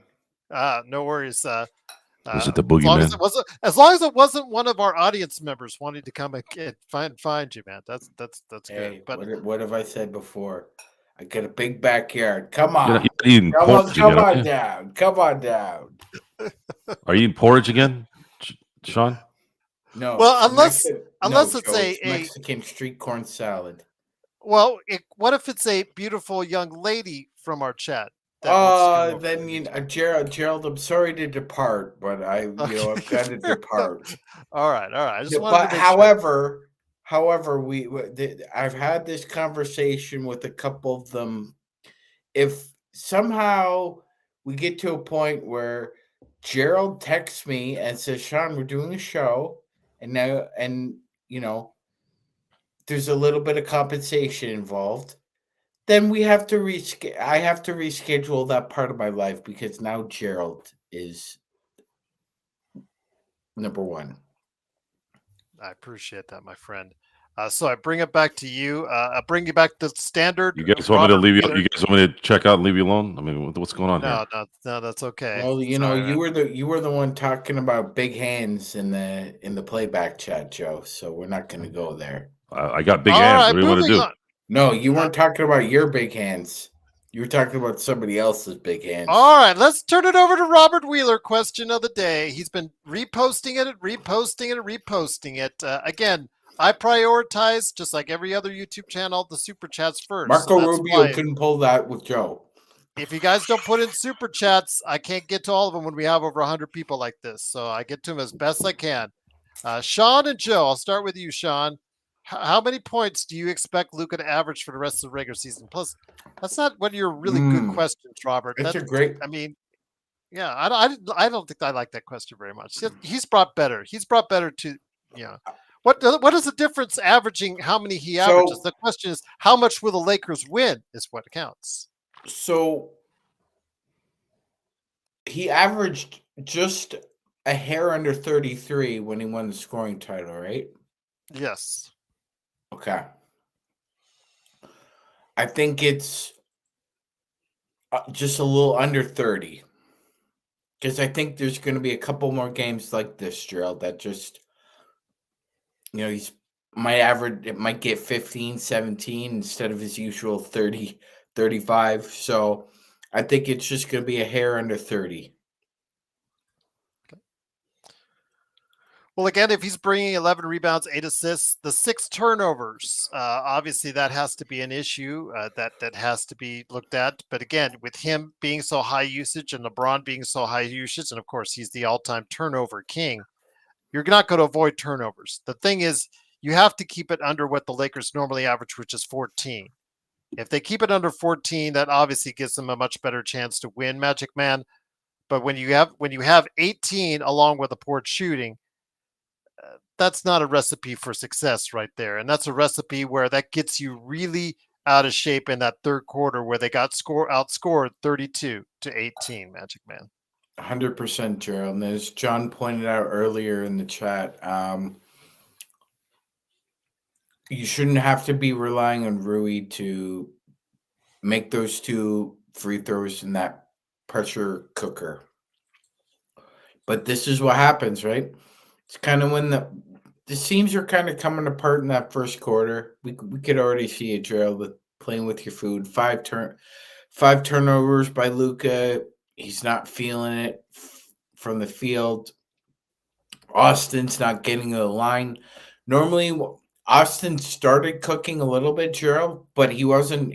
No worries. Was it the boogeyman? As long as it wasn't one of our audience members wanting to come and find you, man. That's hey, good. But what have I said before? I got a big backyard. Come on, you're eating porridge come again, on down. Come on down. Are you eating porridge again, Sean? No. Well, unless it's Joe, a Mexican street corn salad. Well, what if it's a beautiful young lady from our chat? Then Gerald, I'm sorry to depart, but I've got to depart. All right. I just but however, I've had this conversation with a couple of them. If somehow we get to a point where Gerald texts me and says, "Sean, we're doing a show," and there's a little bit of compensation involved, then we have to I have to reschedule that part of my life because now Gerald is number one. I appreciate that, my friend. So I bring it back to you. I bring you back to standard. You guys want me to leave you? You guys want me to check out and leave you alone? I mean, what's going on here? No, that's okay. Well, you were the one talking about big hands in the playback chat, Joe. So we're not going to go there. I got big hands. What do you want to do? No, you weren't talking about your big hands. You were talking about somebody else's big hands. All right, let's turn it over to Robert Wheeler. Question of the day. He's been reposting it. Again, I prioritize, just like every other YouTube channel, the super chats first. Marco so that's Rubio why couldn't pull that with Joe. if you guys don't put in super chats, I can't get to all of them when we have over 100 people like this. So I get to them as best I can. Sean and Joe, I'll start with you, Sean. How many points do you expect Luka to average for the rest of the regular season? Plus, that's not one of your really good questions, Robert. That's a great. I mean, yeah, I don't think I like that question very much. He's brought better. He's brought better to, yeah. What is the difference averaging how many he averages? The question is, how much will the Lakers win is what counts. So he averaged just a hair under 33 when he won the scoring title, right? Yes. Okay. I think it's just a little under 30. Because I think there's going to be a couple more games like this, Gerald, that just, he's it might get 15, 17 instead of his usual 30, 35. So I think it's just going to be a hair under 30. Well, again, if he's bringing 11 rebounds, 8 assists, the 6 turnovers, obviously that has to be an issue that has to be looked at. But again, with him being so high usage and LeBron being so high usage, and of course he's the all-time turnover king, you're not going to avoid turnovers. The thing is, you have to keep it under what the Lakers normally average, which is 14. If they keep it under 14, that obviously gives them a much better chance to win, Magic Man. But when you have 18 along with the poor shooting, that's not a recipe for success right there. And that's a recipe where that gets you really out of shape in that third quarter where they got outscored 32-18, Magic Man. 100%, Gerald. And as John pointed out earlier in the chat, you shouldn't have to be relying on Rui to make those 2 free throws in that pressure cooker. But this is what happens, right? It's kind of when the teams are kind of coming apart in that first quarter. We could already see it, Gerald, with playing with your food. 5 turnovers by Luka. He's not feeling it from the field. Austin's not getting to the line. Normally, Austin started cooking a little bit, Gerald, but he wasn't.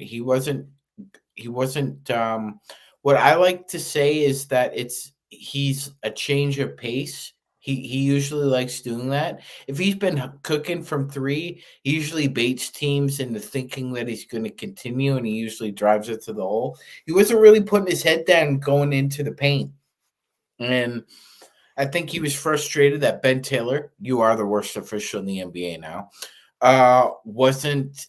What I like to say is that he's a change of pace. He usually likes doing that. If he's been cooking from 3, he usually baits teams into thinking that he's going to continue, and he usually drives it to the hole. He wasn't really putting his head down going into the paint. And I think he was frustrated that Ben Taylor, you are the worst official in the NBA now, wasn't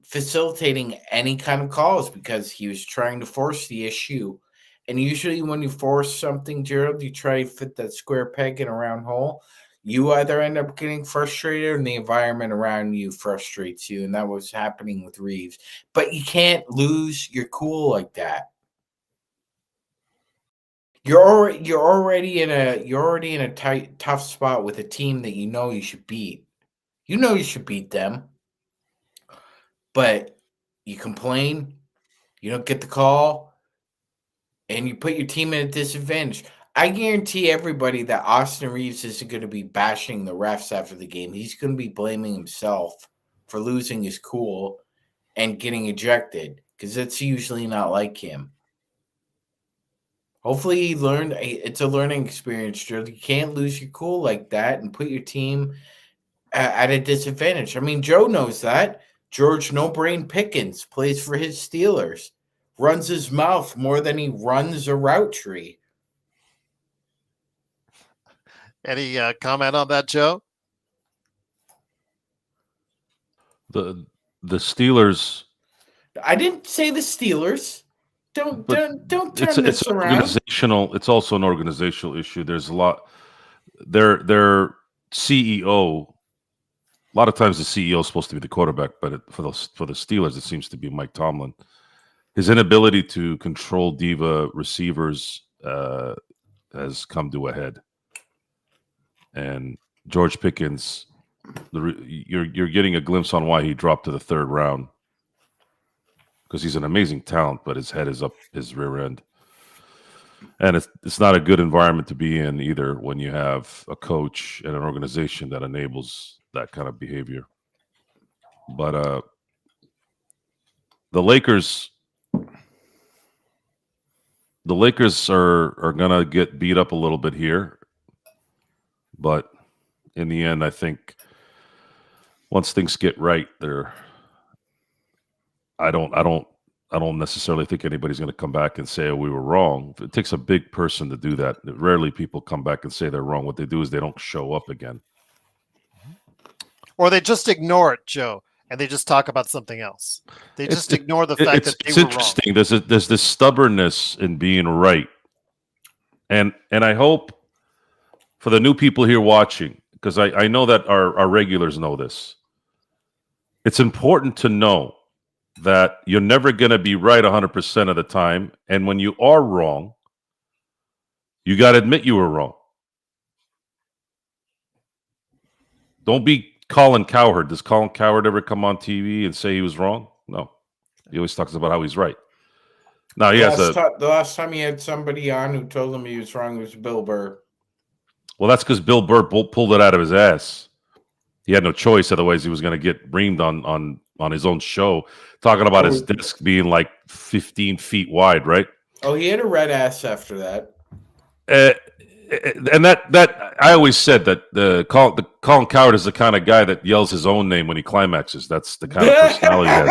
facilitating any kind of calls because he was trying to force the issue. And usually when you force something, Gerald, you try to fit that square peg in a round hole. You either end up getting frustrated or the environment around you frustrates you. And that was happening with Reeves. But you can't lose your cool like that. You're already in a tough spot with a team that you should beat. You know you should beat them. But you complain, you don't get the call, and you put your team at a disadvantage. I guarantee everybody that Austin Reeves isn't going to be bashing the refs after the game. He's going to be blaming himself for losing his cool and getting ejected because that's usually not like him. Hopefully he learned. It's a learning experience, Joe. You can't lose your cool like that and put your team at a disadvantage. I mean, Joe knows that. George No Brain Pickens plays for his Steelers. Runs his mouth more than he runs a route tree. Any comment on that, Joe? The Steelers. I didn't say the Steelers. Don't turn this around. Organizational. It's also an organizational issue. There's a lot. Their CEO. A lot of times the CEO is supposed to be the quarterback, but for the Steelers, it seems to be Mike Tomlin. His inability to control diva receivers has come to a head. And George Pickens you're getting a glimpse on why he dropped to the third round, because he's an amazing talent, but his head is up his rear end, and it's not a good environment to be in either when you have a coach and an organization that enables that kind of behavior. But the Lakers are gonna get beat up a little bit here, but in the end, I think once things get right, I don't necessarily think anybody's going to come back and say, oh, we were wrong. It takes a big person to do that. Rarely people come back and say they're wrong. What they do is they don't show up again. Or they just ignore it, Joe, and they just talk about something else. They just ignore the fact that they were wrong. It's interesting. There's this stubbornness in being right. And I hope for the new people here watching, because I know that our regulars know this, it's important to know that you're never going to be right 100% of the time. And when you are wrong, you got to admit you were wrong. Don't be Colin Cowherd. Does Colin Cowherd ever come on TV and say he was wrong? No. He always talks about how he's right. Now, the last time he had somebody on who told him he was wrong was Bill Burr. Well, that's because Bill Burr pulled it out of his ass. He had no choice. Otherwise, he was going to get reamed on his own show, talking about his desk being like 15 feet wide, right? Oh, he had a red ass after that. And that I always said that the Colin Cowherd is the kind of guy that yells his own name when he climaxes. That's the kind of personality he has.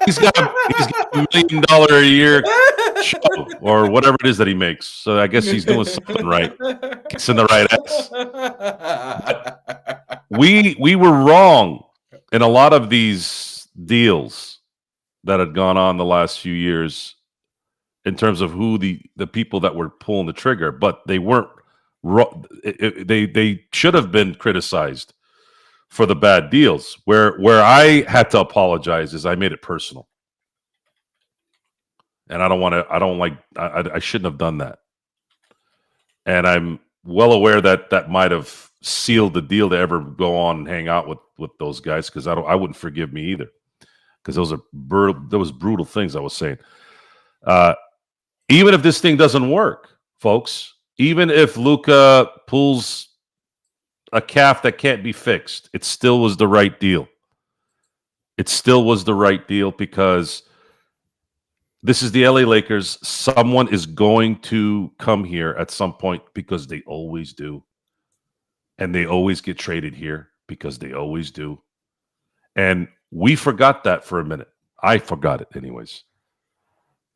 He's got $1 million a year show or whatever it is that he makes. So I guess he's doing something right. He's in the right ass. But we were wrong in a lot of these deals that had gone on the last few years in terms of who the people that were pulling the trigger, but they weren't wrong. They should have been criticized for the bad deals. Where I had to apologize is I made it personal. And I shouldn't have done that. And I'm well aware that might have sealed the deal to ever go on and hang out with those guys, because I wouldn't forgive me either. Because those brutal things I was saying. Even if this thing doesn't work, folks, even if Luka pulls a calf that can't be fixed, it still was the right deal. It still was the right deal because this is the LA Lakers. Someone is going to come here at some point because they always do. And they always get traded here because they always do. And we forgot that for a minute. I forgot it anyways.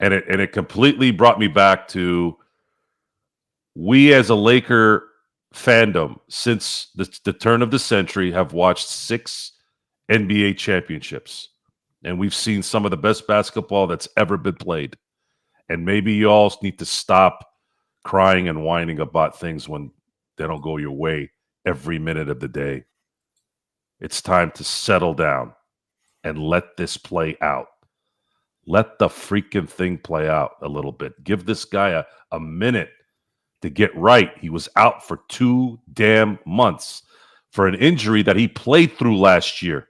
And it completely brought me back to we as a Laker fandom since the turn of the century have watched 6 NBA championships. And we've seen some of the best basketball that's ever been played. And maybe you all need to stop crying and whining about things when they don't go your way every minute of the day. It's time to settle down and let this play out. Let the freaking thing play out a little bit. Give this guy a minute to get right. He was out for 2 damn months for an injury that he played through last year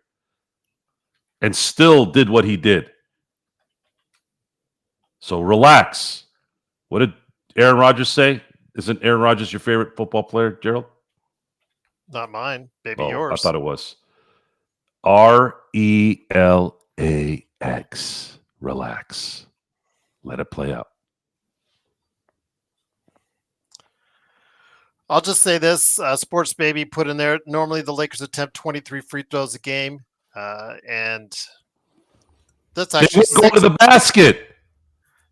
and still did what he did. So relax. What did Aaron Rodgers say? Isn't Aaron Rodgers your favorite football player, Gerald? Not mine. Maybe yours. I thought it was. RELAX. Relax. Let it play out. I'll just say this. Sports Baby put in there, normally the Lakers attempt 23 free throws a game. And that's actually going to the basket.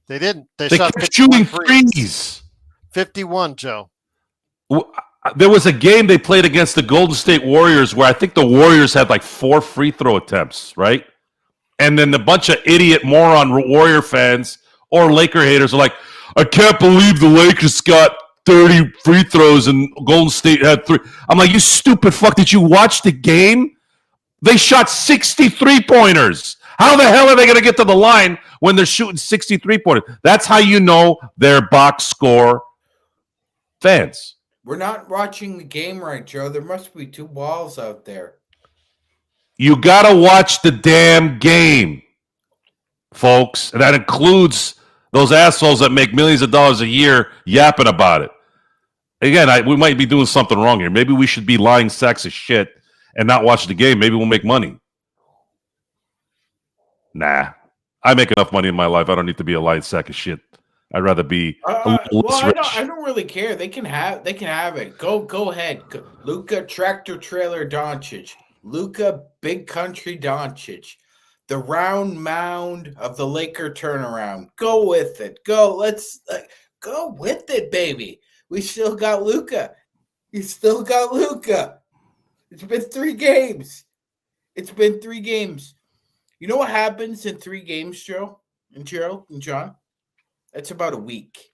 They didn't. They shot kept shooting threes. 51, Joe. There was a game they played against the Golden State Warriors where I think the Warriors had like 4 free throw attempts, right? And then the bunch of idiot moron Warrior fans or Laker haters are like, I can't believe the Lakers got 30 free throws and Golden State had 3. I'm like, you stupid fuck. Did you watch the game? They shot 63 pointers. How the hell are they going to get to the line when they're shooting 63 pointers? That's how you know their box score Fans. We're not watching the game right, Joe. There must be two walls out there. You got to watch the damn game, folks. And that includes those assholes that make millions of dollars a year yapping about it. Again, we might be doing something wrong here. Maybe we should be lying sacks of shit and not watch the game. Maybe we'll make money. Nah. I make enough money in my life. I don't need to be a lying sack of shit. I'd rather be a little less rich. I don't really care. They can have it. Go ahead. Luka tractor trailer Doncic. Luka big country Doncic. The round mound of the Laker turnaround. Go with it. Go with it, baby. We still got Luka. You still got Luka. It's been 3 games. You know what happens in 3 games, Joe and Gerald and John? That's about a week.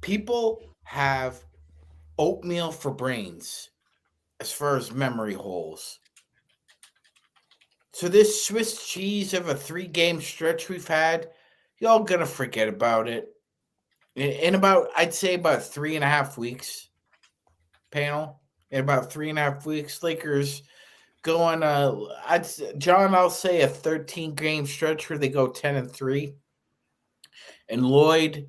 People have oatmeal for brains as far as memory holes. So this Swiss cheese of a 3-game stretch we've had, y'all gonna forget about it. In about, I'd say about 3.5 weeks, panel. In about 3.5 weeks, Lakers go on I'll say a 13-game stretch where they go 10-3. And Lloyd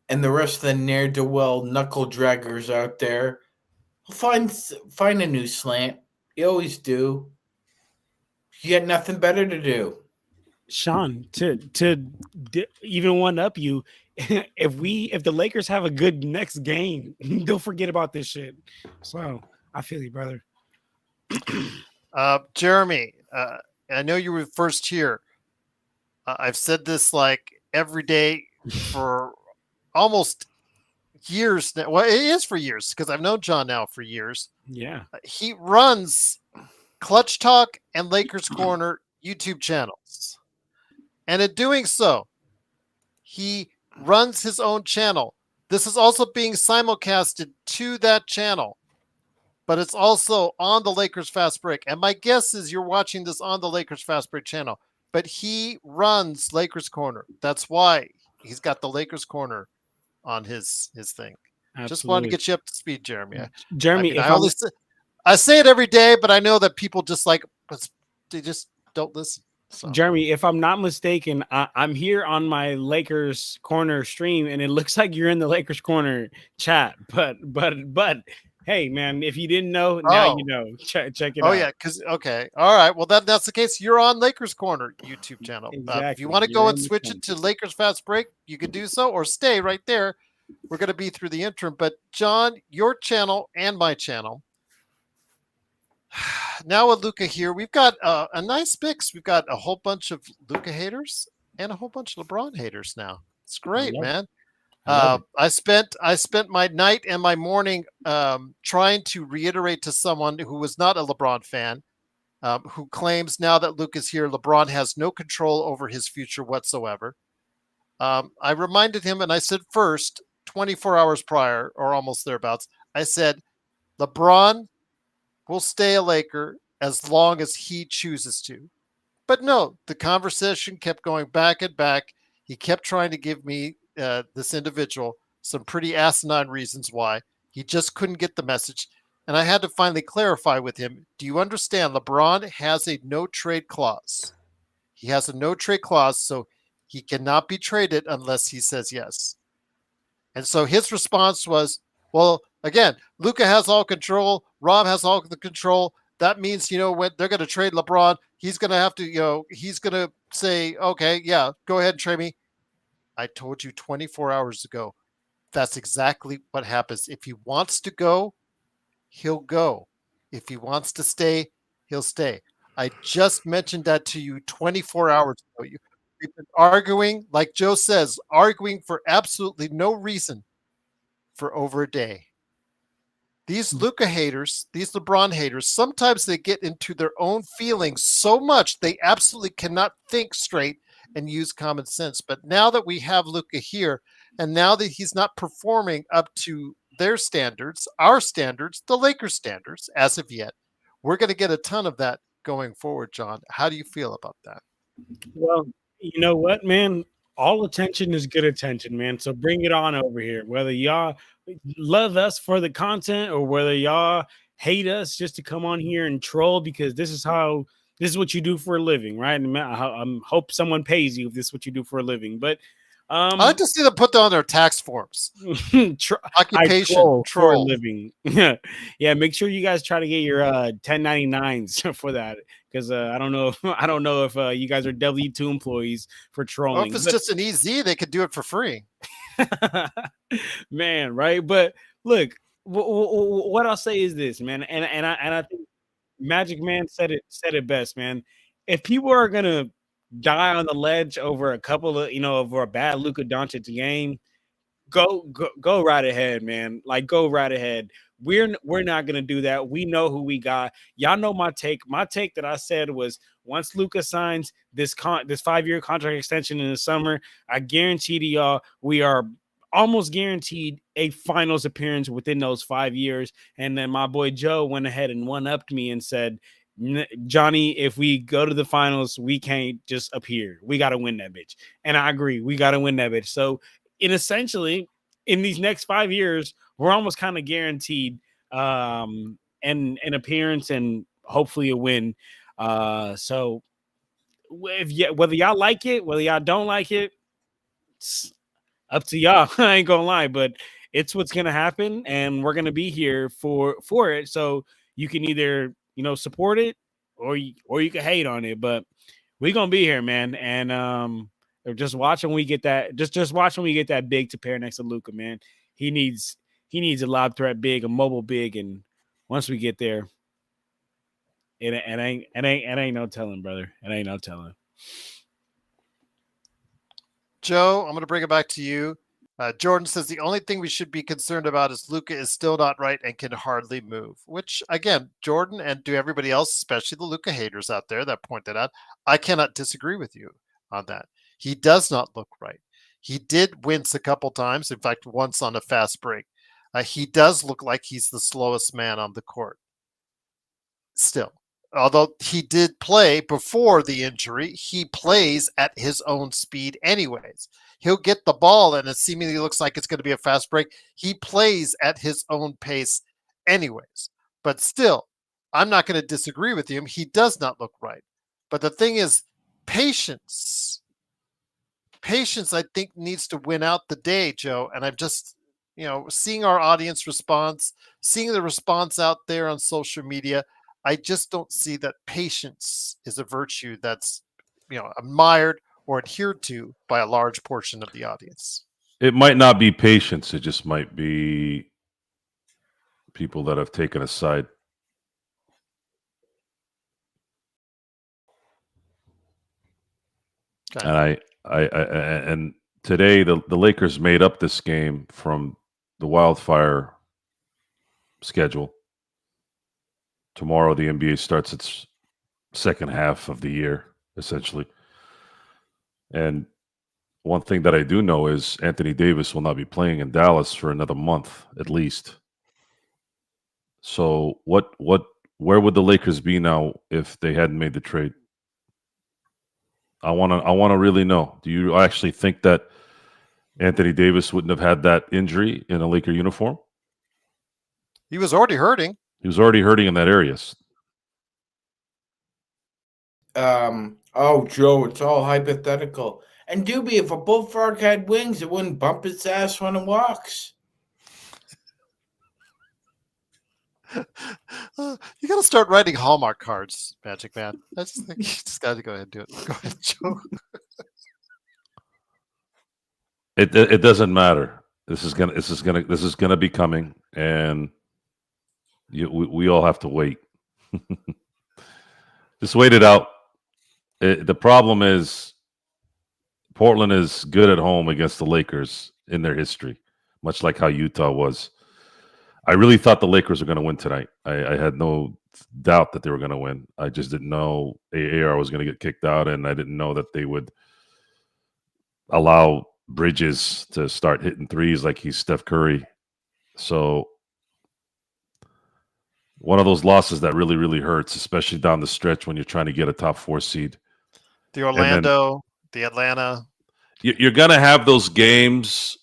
and the rest of the ne'er-do-well knuckle draggers out there will find a new slant. You always do. You got nothing better to do. Sean, to even one up you, if the Lakers have a good next game, they'll forget about this shit. So I feel you, brother. Jeremy, I know you were first here. I've said this like every day for almost years now. Well, it is for years because I've known John now for years. Yeah. He runs Clutch Talk and Lakers Corner YouTube channels. And in doing so, he runs his own channel. This is also being simulcasted to that channel, but it's also on the Lakers Fast Break. And my guess is you're watching this on the Lakers Fast Break channel, but he runs Lakers Corner. That's why he's got the Lakers Corner on his thing. Absolutely. Just wanted to get you up to speed, Jeremy. Jeremy, I say it every day, but I know that people just they just don't listen. So. Jeremy, if I'm not mistaken, I'm here on my Lakers Corner stream, and it looks like you're in the Lakers Corner chat. But hey, man, if you didn't know, now you know. Check it out. Oh yeah, okay, all right. Well, that's the case. You're on Lakers Corner YouTube channel. Exactly. If you want to go and switch it to Lakers Fast Break, you can do so, or stay right there. We're going to be through the interim. But John, your channel and my channel. Now with Luka here, we've got a nice mix. We've got a whole bunch of Luka haters and a whole bunch of LeBron haters now. It's great, man. I spent my night and my morning trying to reiterate to someone who was not a LeBron fan, who claims now that Luka's here, LeBron has no control over his future whatsoever. I reminded him, and I said first, 24 hours prior, or almost thereabouts, I said, LeBron will stay a Laker as long as he chooses to. But no, the conversation kept going back and back. He kept trying to give me, this individual, some pretty asinine reasons why. He just couldn't get the message. And I had to finally clarify with him, do you understand LeBron has a no-trade clause? He has a no-trade clause, so he cannot be traded unless he says yes. And so his response was, well, again, Luka has all control. Rob has all the control. That means, when they're going to trade LeBron, he's going to have to, he's going to say, okay, yeah, go ahead and trade me. I told you 24 hours ago, that's exactly what happens. If he wants to go, he'll go. If he wants to stay, he'll stay. I just mentioned that to you 24 hours ago. We've been arguing, like Joe says, arguing for absolutely no reason for over a day. These Luka haters, these LeBron haters, sometimes they get into their own feelings so much they absolutely cannot think straight and use common sense. But now that we have Luka here, and now that he's not performing up to their standards, our standards, the Lakers standards, as of yet, we're going to get a ton of that going forward, John. How do you feel about that? Well, you know what, man? all attention is good attention, man. So bring it on over here. Whether y'all love us for the content or whether y'all hate us just to come on here and troll, because this is what you do for a living, right? And I hope someone pays you if this is what you do for a living. But I like to see them put that on their tax forms. Occupation troll for a troll. living. Yeah, make sure you guys try to get your 1099s for that, because I don't know if you guys are W-2 employees for Or trolling. if it's just an EZ, they could do it for free. Man, right? But look, what I'll say is this, man, and I think Magic Man said it best, man. If people are gonna die on the ledge over a couple of over a bad Luka Doncic game, go right ahead, man. Like, go right ahead. We're not gonna do that. We know who we got. Y'all know my take. My take that I said was, once Luka signs this 5-year contract extension in the summer, I guarantee to y'all we are almost guaranteed a finals appearance within those 5 years. And then my boy Joe went ahead and one-upped me and said, Johnny, if we go to the finals, we can't just appear. We got to win that bitch. And I agree. We got to win that bitch. So essentially, in these next 5 years, we're almost kind of guaranteed an appearance and hopefully a win. So whether y'all like it, whether y'all don't like it, it's up to y'all. I ain't gonna lie, but it's what's gonna happen, and we're gonna be here for it. So you can either support it or you can hate on it, but we're gonna be here, man. And just watch when we get that. Just watch when we get that big to pair next to Luka, man. He needs a lob threat big, a mobile big, and once we get there, it ain't no telling, brother. It ain't no telling. Joe, I'm going to bring it back to you. Jordan says the only thing we should be concerned about is Luka is still not right and can hardly move. Which, again, Jordan, and to everybody else, especially the Luka haters out there that pointed out, I cannot disagree with you on that. He does not look right. He did wince a couple times. In fact, once on a fast break. He does look like he's the slowest man on the court. Still. Although he did play before the injury, he plays at his own speed anyways. He'll get the ball and it seemingly looks like it's going to be a fast break. He plays at his own pace anyways. But still, I'm not going to disagree with him. He does not look right. But the thing is, patience. Patience, I think, needs to win out the day, Joe. And I'm just, seeing our audience response, seeing the response out there on social media, I just don't see that patience is a virtue that's, admired or adhered to by a large portion of the audience. It might not be patience. It just might be people that have taken a side. Okay. And and today the Lakers made up this game from the wildfire schedule. Tomorrow, the NBA starts its second half of the year, essentially. And one thing that I do know is Anthony Davis will not be playing in Dallas for another month, at least. So where would the Lakers be now if they hadn't made the trade? I want to really know. Do you actually think that Anthony Davis wouldn't have had that injury in a Laker uniform? He was already hurting. He was already hurting in that area. Oh, Joe, it's all hypothetical. And Doobie, if a bullfrog had wings, it wouldn't bump its ass when it walks. You got to start writing Hallmark cards, Magic Man. I just think you just got to go ahead and do it. Go ahead, Joe. It doesn't matter. This is gonna be coming, and we all have to wait. Just wait it out. The problem is Portland is good at home against the Lakers in their history, much like how Utah was. I really thought the Lakers were going to win tonight. I had no doubt that they were going to win. I just didn't know AR was going to get kicked out, and I didn't know that they would allow Bridges to start hitting threes like he's Steph Curry. So one of those losses that really, really hurts, especially down the stretch when you're trying to get a top 4 seed. The Orlando, the Atlanta. You're going to have those games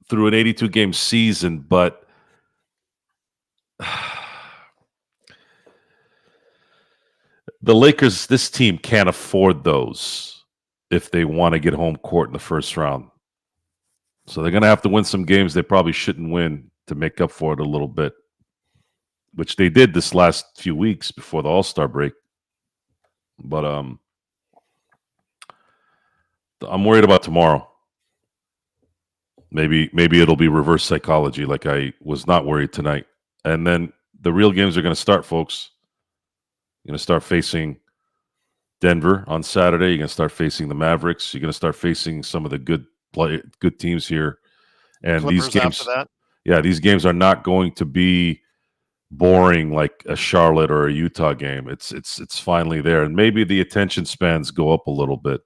through an 82-game season, but the Lakers, this team can't afford those if they want to get home court in the first round. So they're going to have to win some games they probably shouldn't win to make up for it a little bit, which they did this last few weeks before the All-Star break. But I'm worried about tomorrow. Maybe it'll be reverse psychology like I was not worried tonight. And then the real games are going to start, folks. You're going to start facing Denver on Saturday. You're going to start facing the Mavericks. You're going to start facing some of the good teams here. And Clippers these games, after that. yeah, these games are not going to be boring like a Charlotte or a Utah game. It's finally there, and maybe the attention spans go up a little bit.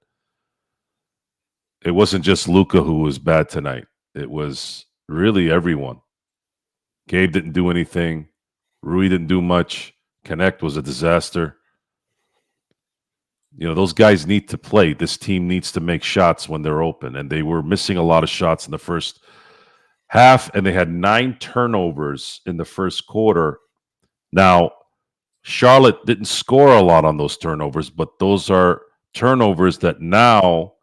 It wasn't just Luka who was bad tonight. It was really everyone. Gabe didn't do anything. Rui didn't do much. Connect was a disaster. You know, those guys need to play. This team needs to make shots when they're open, and they were missing a lot of shots in the first half, and they had 9 turnovers in the first quarter. Now, Charlotte didn't score a lot on those turnovers, but those are turnovers that now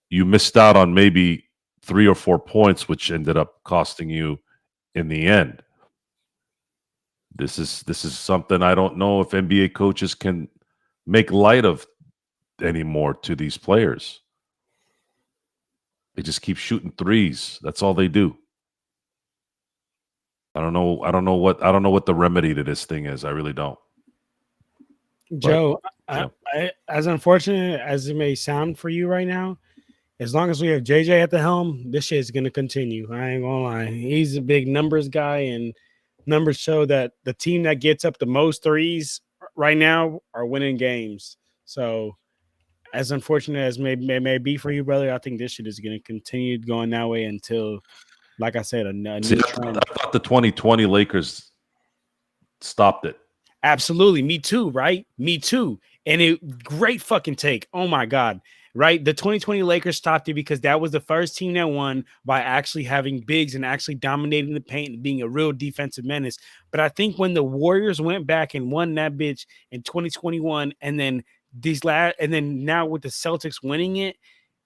you missed out on maybe 3 or 4 points, which ended up costing you in the end. This is something I don't know if NBA coaches can make light of anymore to these players. They just keep shooting threes. That's all they do. I don't know what the remedy to this thing is. I really don't. Joe, yeah. as unfortunate as it may sound for you right now, as long as we have JJ at the helm, this shit is going to continue. I ain't going to lie. He's a big numbers guy, and numbers show that the team that gets up the most threes right now are winning games. So as unfortunate as it may be for you, brother, I think this shit is going to continue going that way until, like I said, a new trend. I thought the 2020 Lakers stopped it. Absolutely. Me too, right? Me too. And great fucking take. Oh my God. Right? The 2020 Lakers stopped it because that was the first team that won by actually having bigs and actually dominating the paint and being a real defensive menace. But I think when the Warriors went back and won that bitch in 2021, and then now with the Celtics winning it,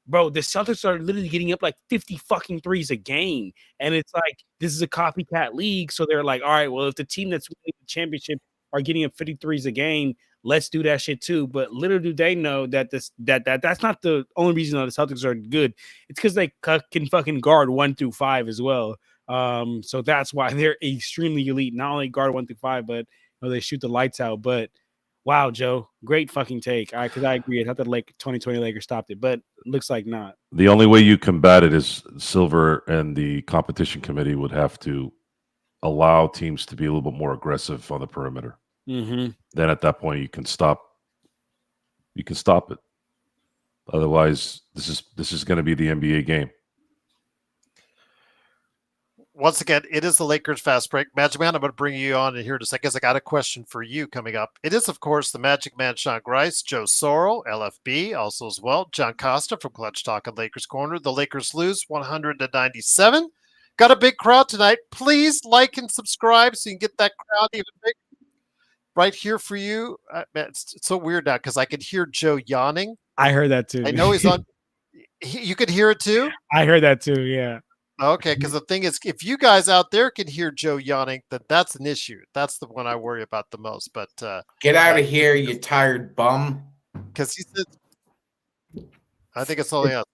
bro, the Celtics are literally getting up like 50 fucking threes a game. And it's like, this is a copycat league. So they're like, all right, well, if the team that's winning the championship are getting up 50 threes a game, let's do that shit too. But little do they know that that's not the only reason that the Celtics are good. It's because they can fucking guard 1 through 5 as well. So that's why they're extremely elite. Not only guard 1 through 5, but they shoot the lights out. But wow, Joe, great fucking take. Because I agree. I thought the 2020 Lakers stopped it, but looks like not. The only way you combat it is Silver and the competition committee would have to allow teams to be a little bit more aggressive on the perimeter. Mm-hmm. Then at that point you can stop it. Otherwise, this is going to be the NBA game. Once again, it is the Lakers Fast Break. Magic Man, I'm going to bring you on in here in a second. I got a question for you coming up. It is, of course, the Magic Man, Sean Grice, Joe Sorrell, LFB, also as well, John Costa from Clutch Talk and Lakers Corner. The Lakers lose 197. Got a big crowd tonight. Please like and subscribe so you can get that crowd even bigger. Right here for you. Man, it's so weird now because I can hear Joe yawning. I heard that too. I know he's on. You could hear it too? I heard that too, yeah. Okay, because the thing is, if you guys out there can hear Joe yawning, that's an issue. That's the one I worry about the most. But get out of here, you tired bum. Because he said, I think it's only us.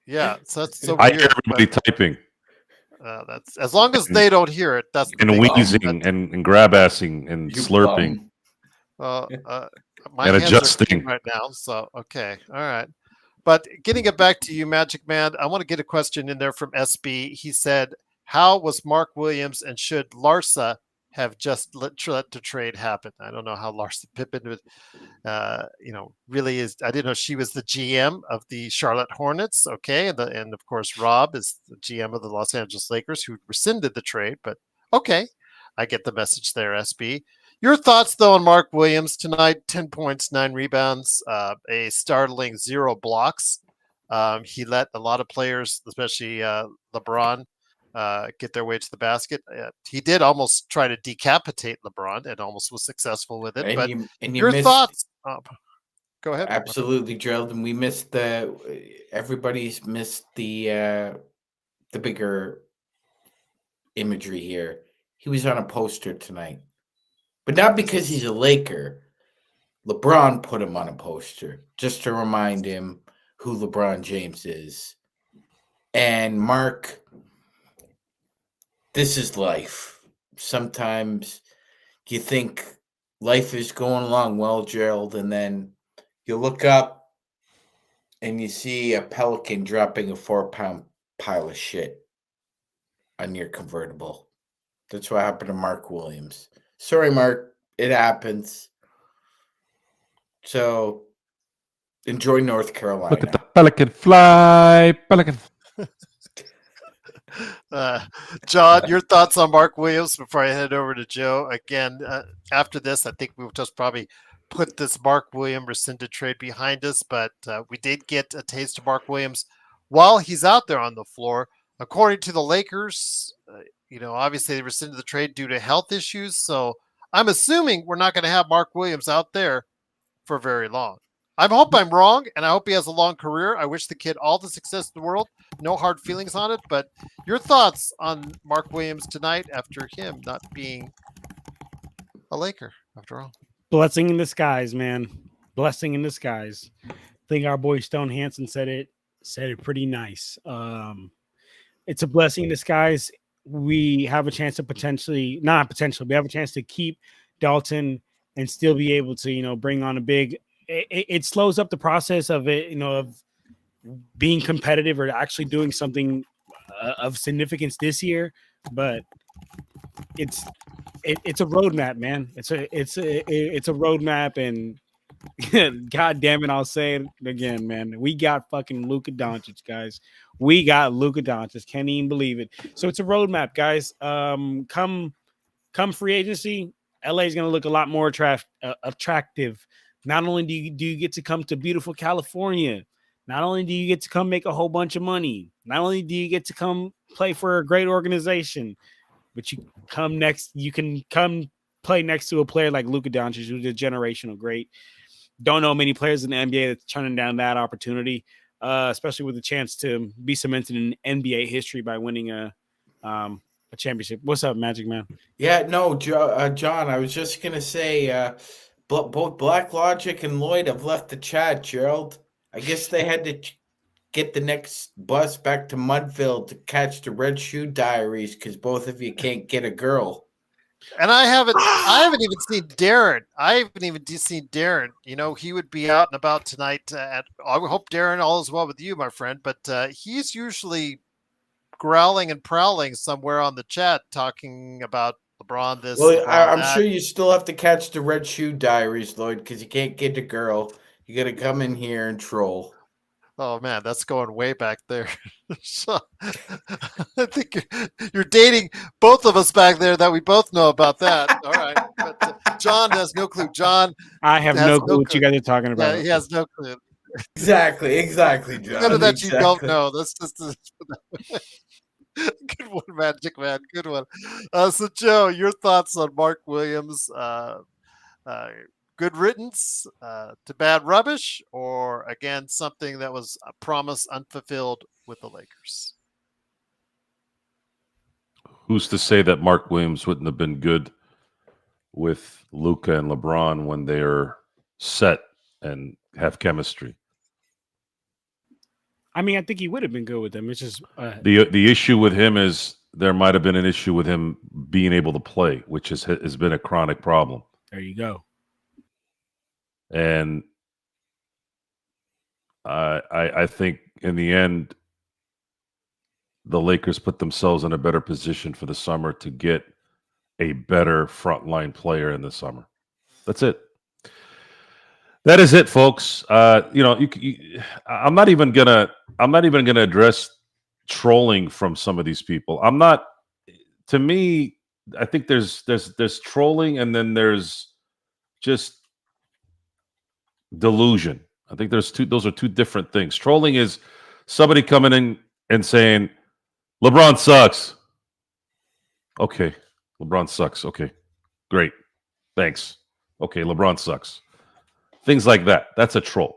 Yeah, so that's so I weird. hear everybody typing. That's as long as they don't hear it. That's the and wheezing and grab-assing and slurping. My and hands adjusting are right now. So okay, all right. But getting it back to you, Magic Man, I want to get a question in there from SB. He said, how was Mark Williams and should Larsa have just let the trade happen? I don't know how Larsa Pippen really is. I didn't know she was the GM of the Charlotte Hornets. Okay. And of course, Rob is the GM of the Los Angeles Lakers who rescinded the trade. But okay, I get the message there, SB. Your thoughts, though, on Mark Williams tonight? 10 points, 9 rebounds, a startling 0 blocks. He let a lot of players, especially LeBron, get their way to the basket. He did almost try to decapitate LeBron and almost was successful with it. But you your missed, thoughts? Go ahead. absolutely, Gerald. And we missed everybody's missed the bigger imagery here. He was on a poster tonight, but not because he's a Laker. LeBron put him on a poster just to remind him who LeBron James is. And Mark, this is life. Sometimes you think life is going along well, Gerald, and then you look up and you see a pelican dropping a 4-pound pile of shit on your convertible. That's what happened to Mark Williams. Sorry, Mark. It happens. So enjoy North Carolina. Look at the pelican fly, pelican. John, your thoughts on Mark Williams before I head over to Joe? Again, after this, I think we'll just probably put this Mark Williams rescinded trade behind us, but we did get a taste of Mark Williams while he's out there on the floor. According to the Lakers, obviously they rescinded the trade due to health issues, so I'm assuming we're not going to have Mark Williams out there for very long. I hope I'm wrong, and I hope he has a long career. I wish the kid all the success in the world. No hard feelings on it, but your thoughts on Mark Williams tonight after him not being a Laker, after all. Blessing in disguise, man. Blessing in disguise. I think our boy Stone Hansen said it pretty nice. It's a blessing in disguise. We have a chance to we have a chance to keep Dalton and still be able to, bring on a big. It slows up the process of it, of being competitive or actually doing something of significance this year. But it's a roadmap, man. It's a roadmap, and God damn it, I'll say it again, man. We got fucking Luka Doncic, guys. We got Luka Doncic. Can't even believe it. So it's a roadmap, guys. Come free agency, LA is going to look a lot more attractive. Not only do you get to come to beautiful California, not only do you get to come make a whole bunch of money, not only do you get to come play for a great organization, but you can come play next to a player like Luka Doncic, who's a generational great. Don't know many players in the NBA that's turning down that opportunity, especially with a chance to be cemented in NBA history by winning a championship. What's up, Magic Man? Yeah, no, John, I was just going to say both Black Logic and Lloyd have left the chat, Gerald. I guess they had to get the next bus back to Mudville to catch the Red Shoe Diaries because both of you can't get a girl. And I haven't even seen Darren. I haven't even seen Darren. He would be out and about tonight. I hope Darren all is well with you, my friend. But he's usually growling and prowling somewhere on the chat, talking about LeBron this. Well, I'm that. sure you still have to catch the Red Shoe Diaries, Lloyd, because you can't get a girl. You got to come in here and troll. Oh man, that's going way back there. So, I think you're dating both of us back there that we both know about that. All right, but John has no clue. John, I have no clue what you guys are talking about. Yeah, he has no clue. Exactly, John. None of that you don't know. That's just good one, Magic Man. Good one. So, Joe, your thoughts on Mark Williams? Good riddance to bad rubbish, or again something that was a promise unfulfilled with the Lakers? Who's to say that Mark Williams wouldn't have been good with Luka and LeBron when they're set and have chemistry? I mean, I think he would have been good with them. It's just the issue with him is there might have been an issue with him being able to play, which has been a chronic problem. There you go. And I think in the end, the Lakers put themselves in a better position for the summer to get a better frontline player in the summer. That's it. That is it, folks. I'm not even gonna address trolling from some of these people. To me, I think there's trolling, and then there's just delusion. I think those are two different things. Trolling is somebody coming in and saying LeBron sucks. Okay, LeBron sucks. Okay, great, thanks. Okay, LeBron sucks. Things like that. That's a troll.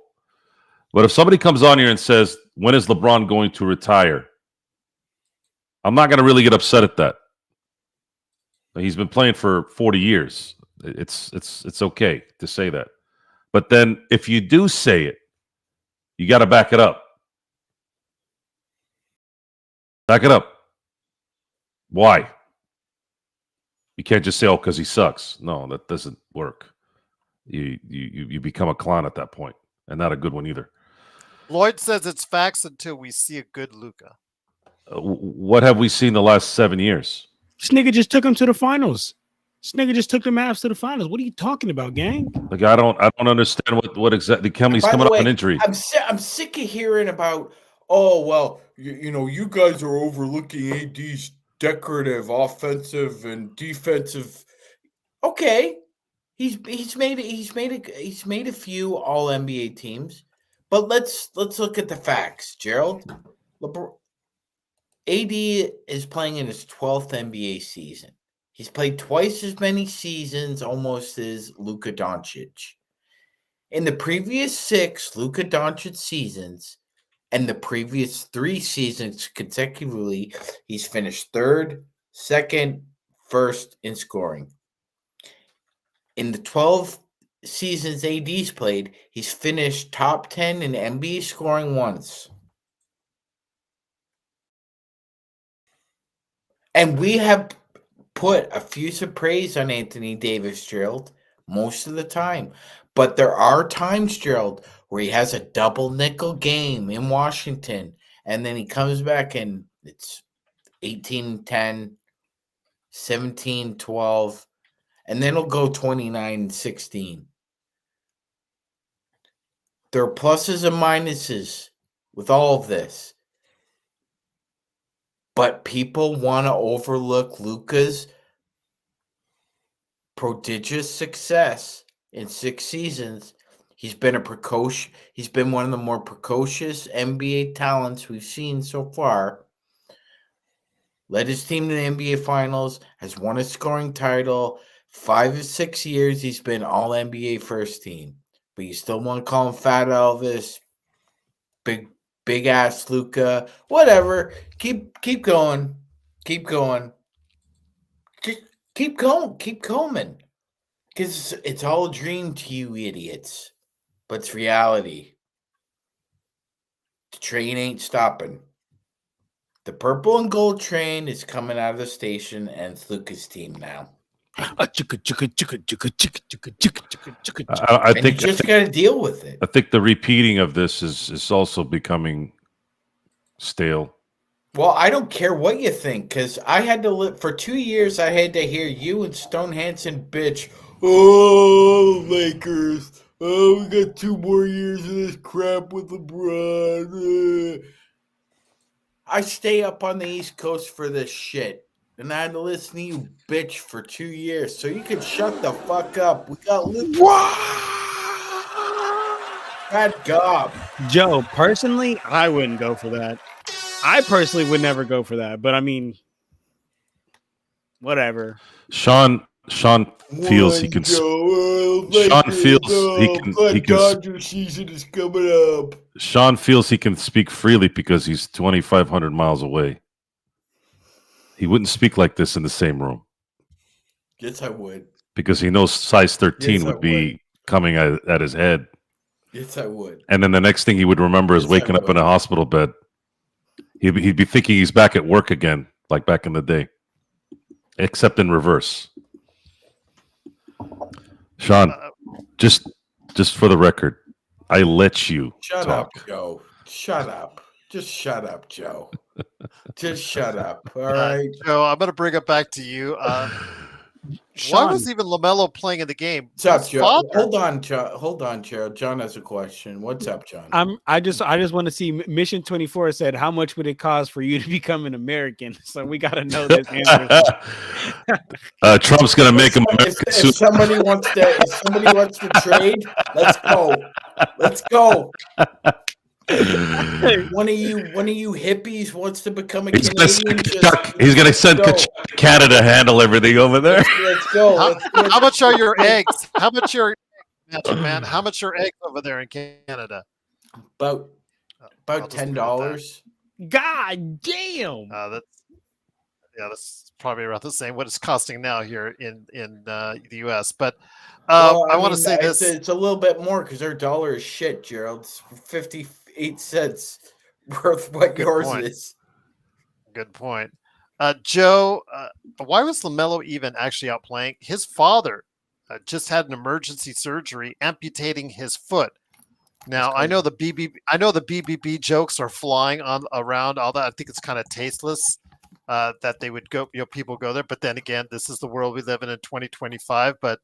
But if somebody comes on here and says, when is LeBron going to retire? I'm not going to really get upset at that. He's been playing for 40 years. It's okay to say that. But then if you do say it, you got to back it up. Back it up. Why? You can't just say, oh, because he sucks. No, that doesn't work. You become a clown at that point, and not a good one either. Lloyd says it's facts until we see a good Luka. What have we seen the last 7 years? This nigga just took him to the finals. This nigga just took the Mavs to the finals. What are you talking about, gang? Like I don't understand what exactly. He's coming off an injury. I'm sick of hearing about. Oh well, you guys are overlooking AD's decorative offensive and defensive. Okay, he's made a few All NBA teams, but let's look at the facts, Gerald. AD is playing in his 12th NBA season. He's played twice as many seasons almost as Luka Doncic. In the previous 6 Luka Doncic seasons and the previous 3 seasons consecutively, he's finished 3rd, 2nd, 1st in scoring. In the 12 seasons AD's played, he's finished top 10 in NBA scoring once. And we have put effusive praise on Anthony Davis, Gerald, most of the time. But there are times, Gerald, where he has a double nickel game in Washington, and then he comes back and it's 18-10, 17-12, and then he'll go 29-16. There are pluses and minuses with all of this. But people want to overlook Luka's prodigious success in 6 seasons. He's been one of the more precocious NBA talents we've seen so far. Led his team to the NBA Finals, has won a scoring title. 5 of 6 years he's been All NBA first team. But you still want to call him Fat Elvis, Big ass Luka, whatever. Keep going. Keep going. Just keep going. Keep coming. Because it's all a dream to you idiots. But it's reality. The train ain't stopping. The purple and gold train is coming out of the station, and it's Luka's team now. I And you just got to deal with it. I think the repeating of this is also becoming stale. Well, I don't care what you think, because I had to live for 2 years. I had to hear you and Stone Hansen bitch. Oh, Lakers. Oh, we got 2 more years of this crap with LeBron. I stay up on the East Coast for this shit. And I had to listen to you bitch for 2 years. So you can shut the fuck up. We got Luka. Bad gob. Joe, personally, I wouldn't go for that. I personally would never go for that. But I mean, whatever. Sean feels he can. Sean feels he can. Dodger season is coming up. Sean feels he can speak freely because he's 2,500 miles away. He wouldn't speak like this in the same room. Yes, I would. Because he knows size 13 would be coming at his head. Yes, I would. And then the next thing he would remember is waking up in a hospital bed. He'd be thinking he's back at work again, like back in the day. Except in reverse. Sean, just for the record, I let you Shut talk. up, Joe. Shut up. Just shut up, Joe. Just shut up. All right. Joe, I'm going to bring it back to you. Why was even LaMelo playing in the game? What's up, His Joe? father- Hold on, Joe. Hold on, Joe. John has a question. What's up, John? I just want to see Mission 24 said how much would it cost for you to become an American? So we got to know this answer. Trump's gonna make him American If somebody wants to trade, let's go. Let's go. One of you hippies wants to become a He's Canadian. he's gonna send Kachuk to Canada to handle everything over there. Let's go. How much are your eggs? How much are man? How much are eggs over there in Canada? About I'll just leave it at $10. God damn. That's probably around the same what it's costing now here in the U.S. But Well, I want to say this: it's a little bit more because our dollar is shit, Gerald. It's 58 cents worth what Good yours point. is. Good point. Joe, why was LaMelo even actually out playing? His father just had an emergency surgery amputating his foot. Now I know the BBB jokes are flying on around all that. I think it's kind of tasteless that they would go, people go there. But then again, this is the world we live in 2025. But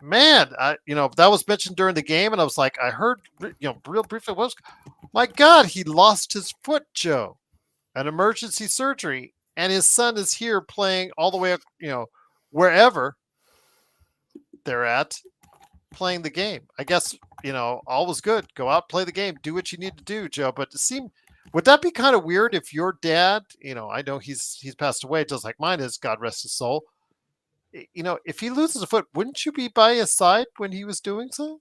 man, that was mentioned during the game, and I was like, I heard, real briefly, my God, he lost his foot, Joe, an emergency surgery, and his son is here playing all the way up, wherever they're at, playing the game. I guess, all was good. Go out, play the game, do what you need to do, Joe. But would that be kind of weird if your dad, I know he's passed away, just like mine is, God rest his soul. If he loses a foot, wouldn't you be by his side when he was doing so?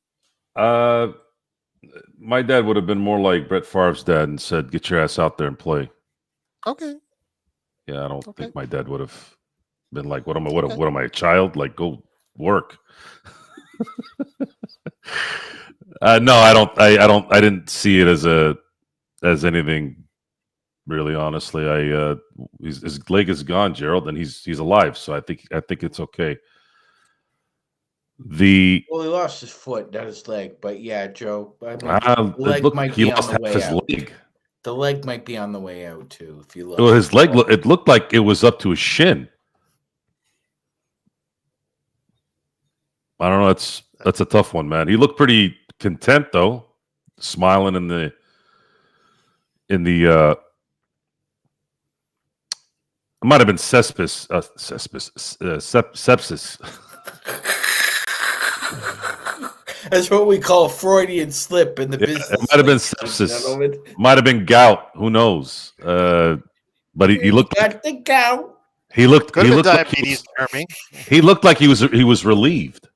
My dad would have been more like Brett Favre's dad and said, "Get your ass out there and play." Okay. Yeah, I don't Okay. think my dad would have been like, "What am I, a child? Like, go work." No, I don't. I didn't see it as anything. Really, honestly, his leg is gone, Gerald, and he's alive. So I think it's okay. Well, he lost his foot, not his leg. But yeah, Joe, I mean, the leg might be on the way out. The leg might be on the way out too. If you look, well, his leg, it looked like it was up to his shin. I don't know. That's a tough one, man. He looked pretty content though, smiling in the. It might have been sepsis. That's what we call a Freudian slip in the business. It might have been sepsis. Might have been gout. Who knows? But he looked. Got the gout. He looked. Could he have looked been like diabetes, Jeremy. he looked like he was relieved.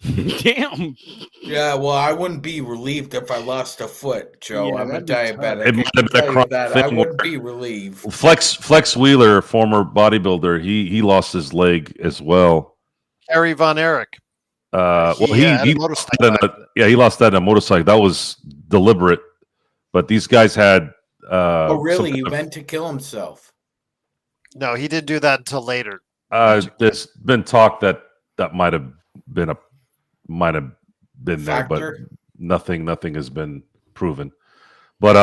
Damn. Yeah, well, I wouldn't be relieved if I lost a foot, Joe. Yeah, I'm a that'd be tough. diabetic. It might have been a chronic I thing wouldn't where- be relieved. Flex Wheeler, former bodybuilder, he lost his leg as well. Harry Von Erich. Well, had a he motorcycle accident. he lost that in a motorcycle. That was deliberate. But these guys had. Oh, really? some He kind meant to kill himself. No, he didn't do that until later. there's been talk that might have been there, Factor? but nothing has been proven. But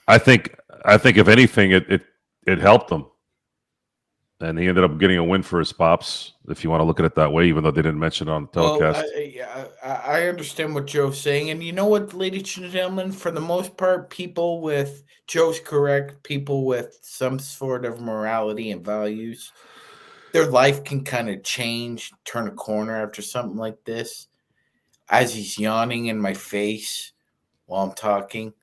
I think if anything, it helped him. And he ended up getting a win for his pops, if you want to look at it that way, even though they didn't mention it on the telecast. I understand what Joe's saying. And you know what, ladies and gentlemen? For the most part, people with Joe's correct, people with some sort of morality and values, their life can kind of change, turn a corner after something like this. As he's yawning in my face while I'm talking.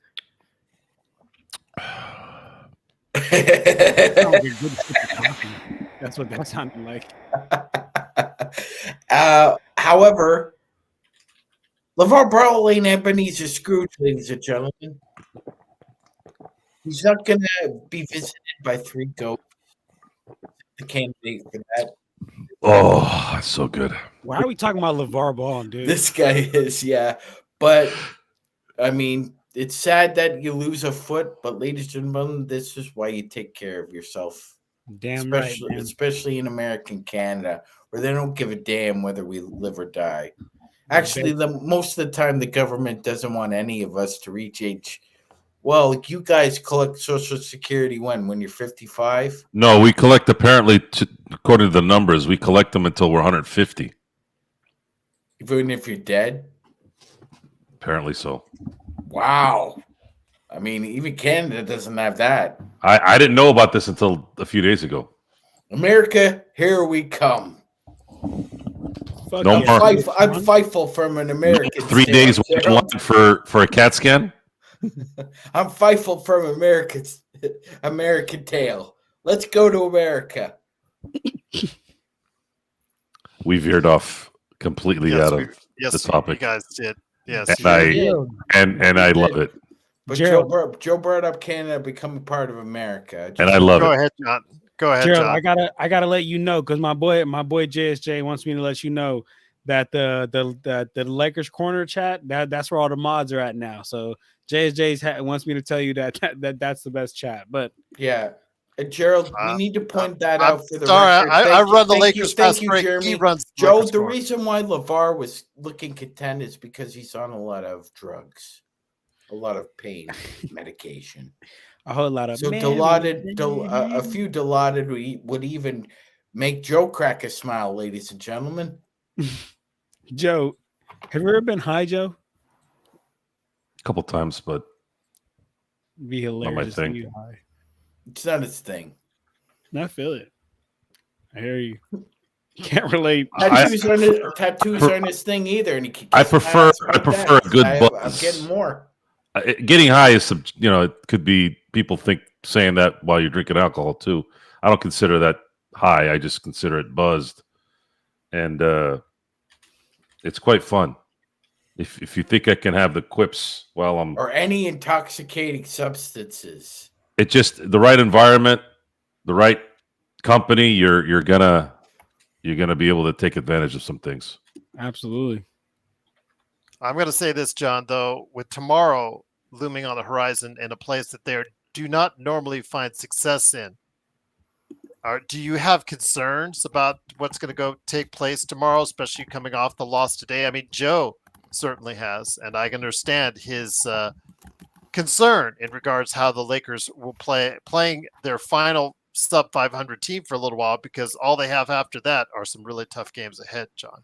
That's what that sounded like. However, LeVar Ball ain't Ebenezer Scrooge, ladies and gentlemen. He's not going to be visited by three ghosts. The candidate for that. Oh, that's so good. Why are we talking about LeVar Ball, dude? This guy is, yeah. But, I mean, it's sad that you lose a foot, but ladies and gentlemen, this is why you take care of yourself. Damn right, man. Especially in American Canada, where they don't give a damn whether we live or die. Actually, most of the time, the government doesn't want any of us to reach age Well, you guys collect Social Security when you're 55. No, we collect apparently, according to the numbers, we collect them until we're 150. Even if you're dead. Apparently so. Wow. I mean, even Canada doesn't have that. I didn't know about this until a few days ago. America, here we come. Fuck No yeah. more. I'm fightful from an American. 3 days standpoint. waiting for a CAT scan. I'm fightful from American tale. Let's go to America. We veered off completely out of the topic. You guys did. Yes, and I love it. But Gerald. Joe brought up Canada becoming part of America. And I love Go it. ahead, John. Go ahead, Gerald, John. I gotta let you know because my boy JSJ wants me to let you know that the Lakers corner chat that's where all the mods are at now. So JSJ wants me to tell you that's the best chat. But yeah, Gerald, we need to point that out for the sorry, record. I run the Lakers Thank fast you, break. Jeremy. He runs Joe, Lakers the corner. reason why LeVar was looking content is because he's on a lot of drugs, a lot of pain medication. a whole lot of So a few Dilaudid would even make Joe crack a smile, ladies and gentlemen. Joe, have you ever been high, Joe? A couple times, but It'd be hilarious. my to thing. see you high. It's not his thing. I feel it. I hear you. Can't relate. Tattoos aren't his thing either, and he I prefer a good I'm buzz. getting more. Getting high is it could be people saying that while you're drinking alcohol too. I don't consider that high. I just consider it buzzed, and it's quite fun. If you think I can have the quips while I'm Or any intoxicating substances. it just the right environment, the right company, you're gonna be able to take advantage of some things. Absolutely. I'm going to say this, John, though, with tomorrow looming on the horizon in a place that they do not normally find success in. Do you have concerns about what's going to take place tomorrow, especially coming off the loss today? I mean, Joe certainly has, and I can understand his concern in regards how the Lakers will playing their final sub 500 team for a little while, because all they have after that are some really tough games ahead, John.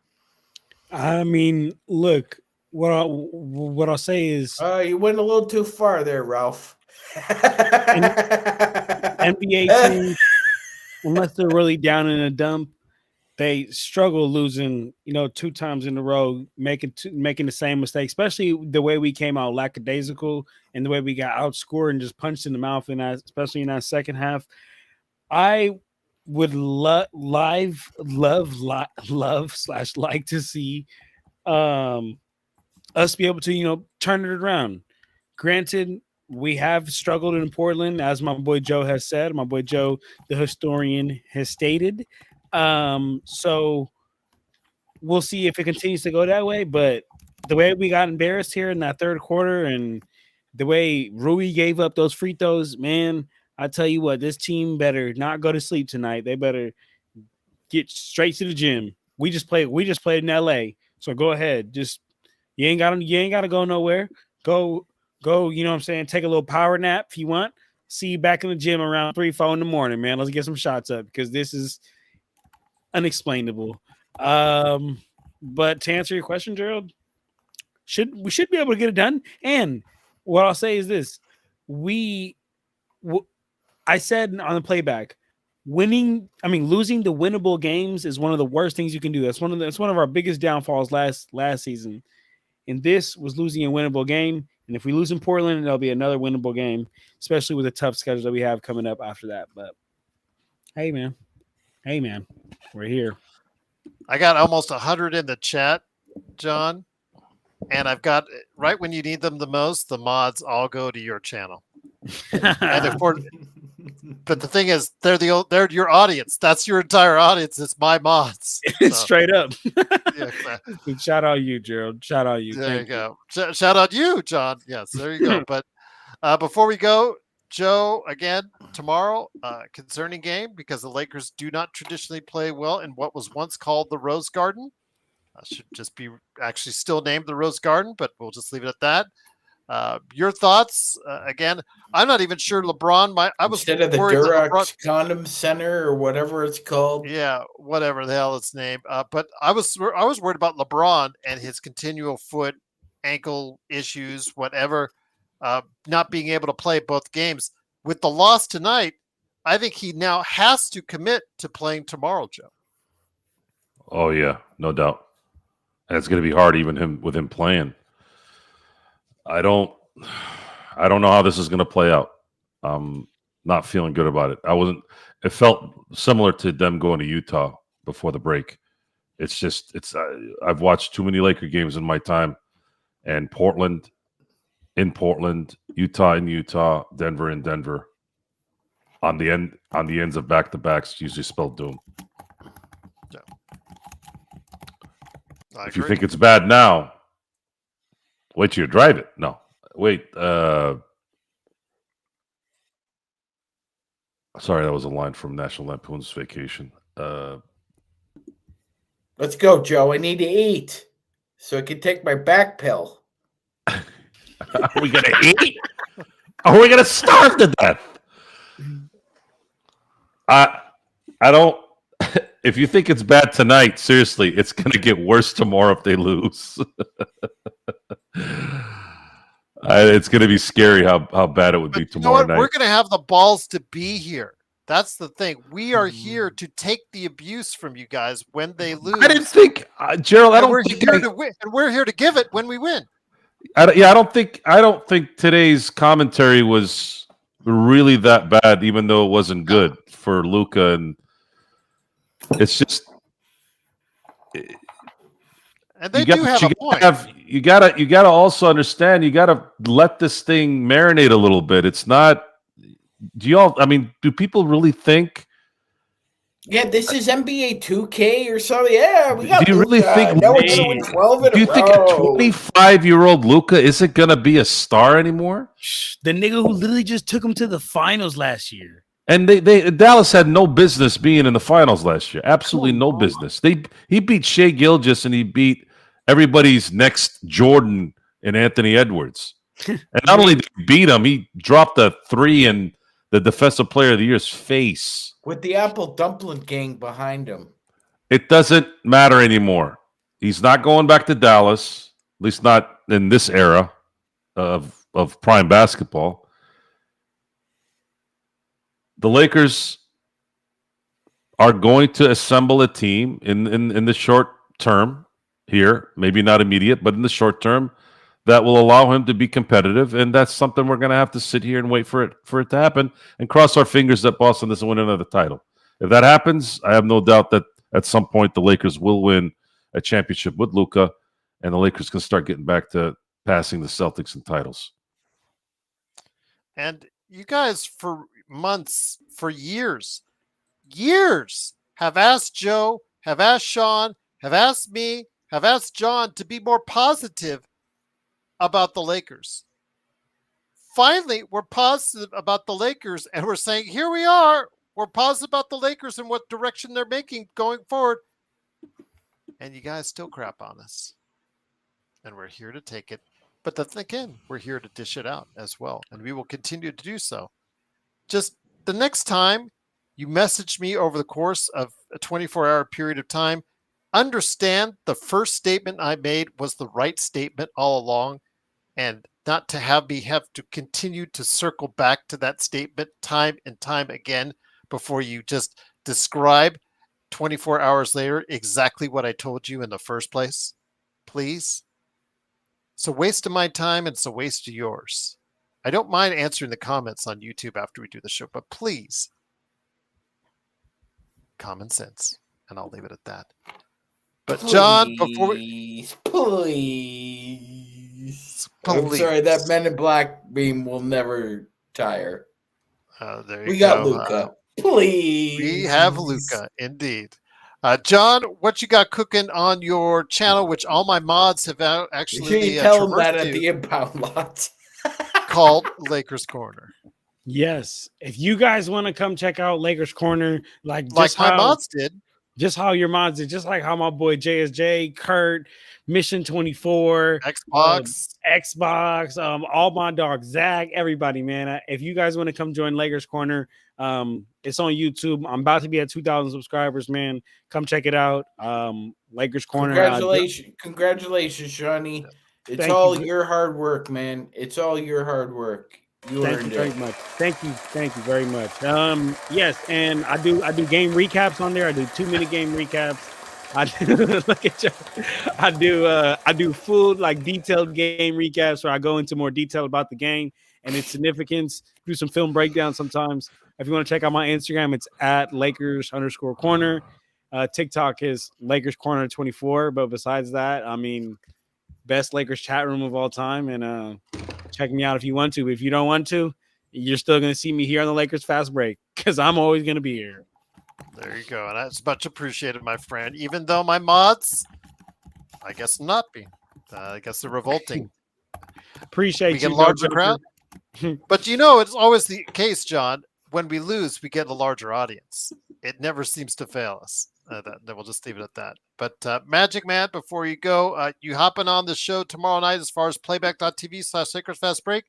I mean, look, what I'll say is You went a little too far there, Ralph. NBA teams, unless they're really down in a dump, they struggle losing, 2 times in a row, making the same mistake, especially the way we came out lackadaisical and the way we got outscored and just punched in the mouth especially in that second half. I would love / like to see us be able to, turn it around. Granted, we have struggled in Portland, as my boy Joe has said. My boy Joe, the historian, has stated. So we'll see if it continues to go that way. But the way we got embarrassed here in that third quarter and the way Rui gave up those free throws, man, I tell you what, this team better not go to sleep tonight. They better get straight to the gym. We just played in LA. So go ahead. Just you ain't gotta go nowhere. Go, you know what I'm saying? Take a little power nap if you want. See you back in the gym around 3-4 in the morning, man. Let's get some shots up because this is unexplainable. But to answer your question, Gerald, we should be able to get it done. And what I'll say is this: I said on the playback, losing the winnable games is one of the worst things you can do. That's one of our biggest downfalls last season. And this was losing a winnable game. And if we lose in Portland, there'll be another winnable game, especially with the tough schedule that we have coming up after that. But hey, man, we're here. I got almost 100 in the chat, John, and I've got right when you need them the most, the mods all go to your channel. But the thing is, they're your audience. That's your entire audience. It's my mods. So, Straight up. yeah, Shout out you, Gerald. Shout out you. there you go. Shout out you, John. Yes, there you go. But before we go, Joe, again, tomorrow, concerning game because the Lakers do not traditionally play well in what was once called the Rose Garden. Should just be actually still named the Rose Garden, but we'll just leave it at that. Your thoughts? Again, I'm not even sure LeBron. I was Instead of the worried that Durex LeBron, Condom Center or whatever it's called. yeah, whatever the hell it's named. But I was worried about LeBron and his continual foot, ankle issues, whatever, not being able to play both games. With the loss tonight, I think he now has to commit to playing tomorrow, Joe. Oh yeah, no doubt. And it's going to be hard, even with him playing. I don't know how this is going to play out. I'm not feeling good about it. It felt similar to them going to Utah before the break. I've watched too many Laker games in my time, and Portland in Portland, Utah in Utah, Denver in Denver. On the ends of back-to-backs usually spell doom. Yeah. If you think it's bad now, wait till you drive it. No, wait. Sorry, that was a line from National Lampoon's Vacation. Let's go, Joe. I need to eat so I can take my back pill. Are we gonna eat? Are we gonna starve to death? I don't. If you think it's bad tonight, seriously, it's gonna get worse tomorrow if they lose. It's gonna be scary how bad it would be tomorrow night. We're gonna have the balls to be here. That's the thing. We are here to take the abuse from you guys when they lose. I didn't think, Gerald. I don't we're think here to win, and we're here to give it when we win. I don't think today's commentary was really that bad, even though it wasn't good for Luka, and it's just. And they do have a point. You gotta also understand. You gotta let this thing marinate a little bit. It's not. Do people really think? Yeah, this is NBA 2K or something. Yeah, we got. Do you really think? No, it's doing 12 in do you think a 25-year-old Luka isn't gonna be a star anymore? The nigga who literally just took him to the finals last year. And Dallas had no business being in the finals last year. Absolutely no business. He beat Shea Gilgeous and he beat everybody's next Jordan and Anthony Edwards. And not only did he beat him, he dropped a 3 in the Defensive Player of the Year's face. With the Apple Dumpling Gang behind him. It doesn't matter anymore. He's not going back to Dallas, at least not in this era of prime basketball. The Lakers are going to assemble a team in the short term here, maybe not immediate, but in the short term, that will allow him to be competitive, and that's something we're going to have to sit here and wait for it to happen, and cross our fingers that Boston doesn't win another title. If that happens, I have no doubt that at some point the Lakers will win a championship with Luka, and the Lakers can start getting back to passing the Celtics in titles. And you guys, for months, for years, have asked Joe, have asked Sean, have asked me, have asked John to be more positive about the Lakers. Finally, we're positive about the Lakers, and we're saying, here we are. We're positive about the Lakers and what direction they're making going forward. And you guys still crap on us. And we're here to take it. But again, we're here to dish it out as well. And we will continue to do so. Just the next time you message me over the course of a 24-hour period of time, understand the first statement I made was the right statement all along, and not to have me have to continue to circle back to that statement time and time again before you just describe 24 hours later exactly what I told you in the first place. Please. It's a waste of my time and it's a waste of yours. I don't mind answering the comments on YouTube after we do the show, but please, common sense. And I'll leave it at that. But John, before we... Please. I'm sorry, that Men in Black meme will never tire. There we you got go. Luka. Please. We have Luka, indeed. John, what you got cooking on your channel, which all my mods have actually tell them that at the impound lot. called Lakers Corner. Yes. If you guys want to come check out Lakers Corner, like my mods did. Just how your mods are, just like how my boy JSJ, Kurt, Mission 24, Xbox. Xbox, all my dogs, Zach, everybody, man. If you guys want to come join Lakers Corner, it's on YouTube. I'm about to be at 2,000 subscribers, man. Come check it out. Lakers Corner. Congratulations, Shawnee. It's Thank all you. your hard work, man. It's all your hard work. You Thank you earned very it. much. Thank you very much. Yes, and I do game recaps on there. I do 2-minute game recaps. I do look at you. I do full like detailed game recaps where I go into more detail about the game and its significance. Do some film breakdowns sometimes. If you want to check out my Instagram, it's at Lakers_corner. TikTok is Lakers Corner 24. But besides that, I mean, best Lakers chat room of all time. And check me out if you want to. If you don't want to, you're still going to see me here on the Lakers Fast Break because I'm always going to be here. There you go. And that's much appreciated, my friend. Even though my mods, I guess, not be. I guess they're revolting. Appreciate we you. get a larger crowd. But it's always the case, John. When we lose, we get a larger audience. It never seems to fail us. Then we'll just leave it at that. But Magic Man, before you go, you hopping on the show tomorrow night as far as playback.tv/Lakers Fast Break.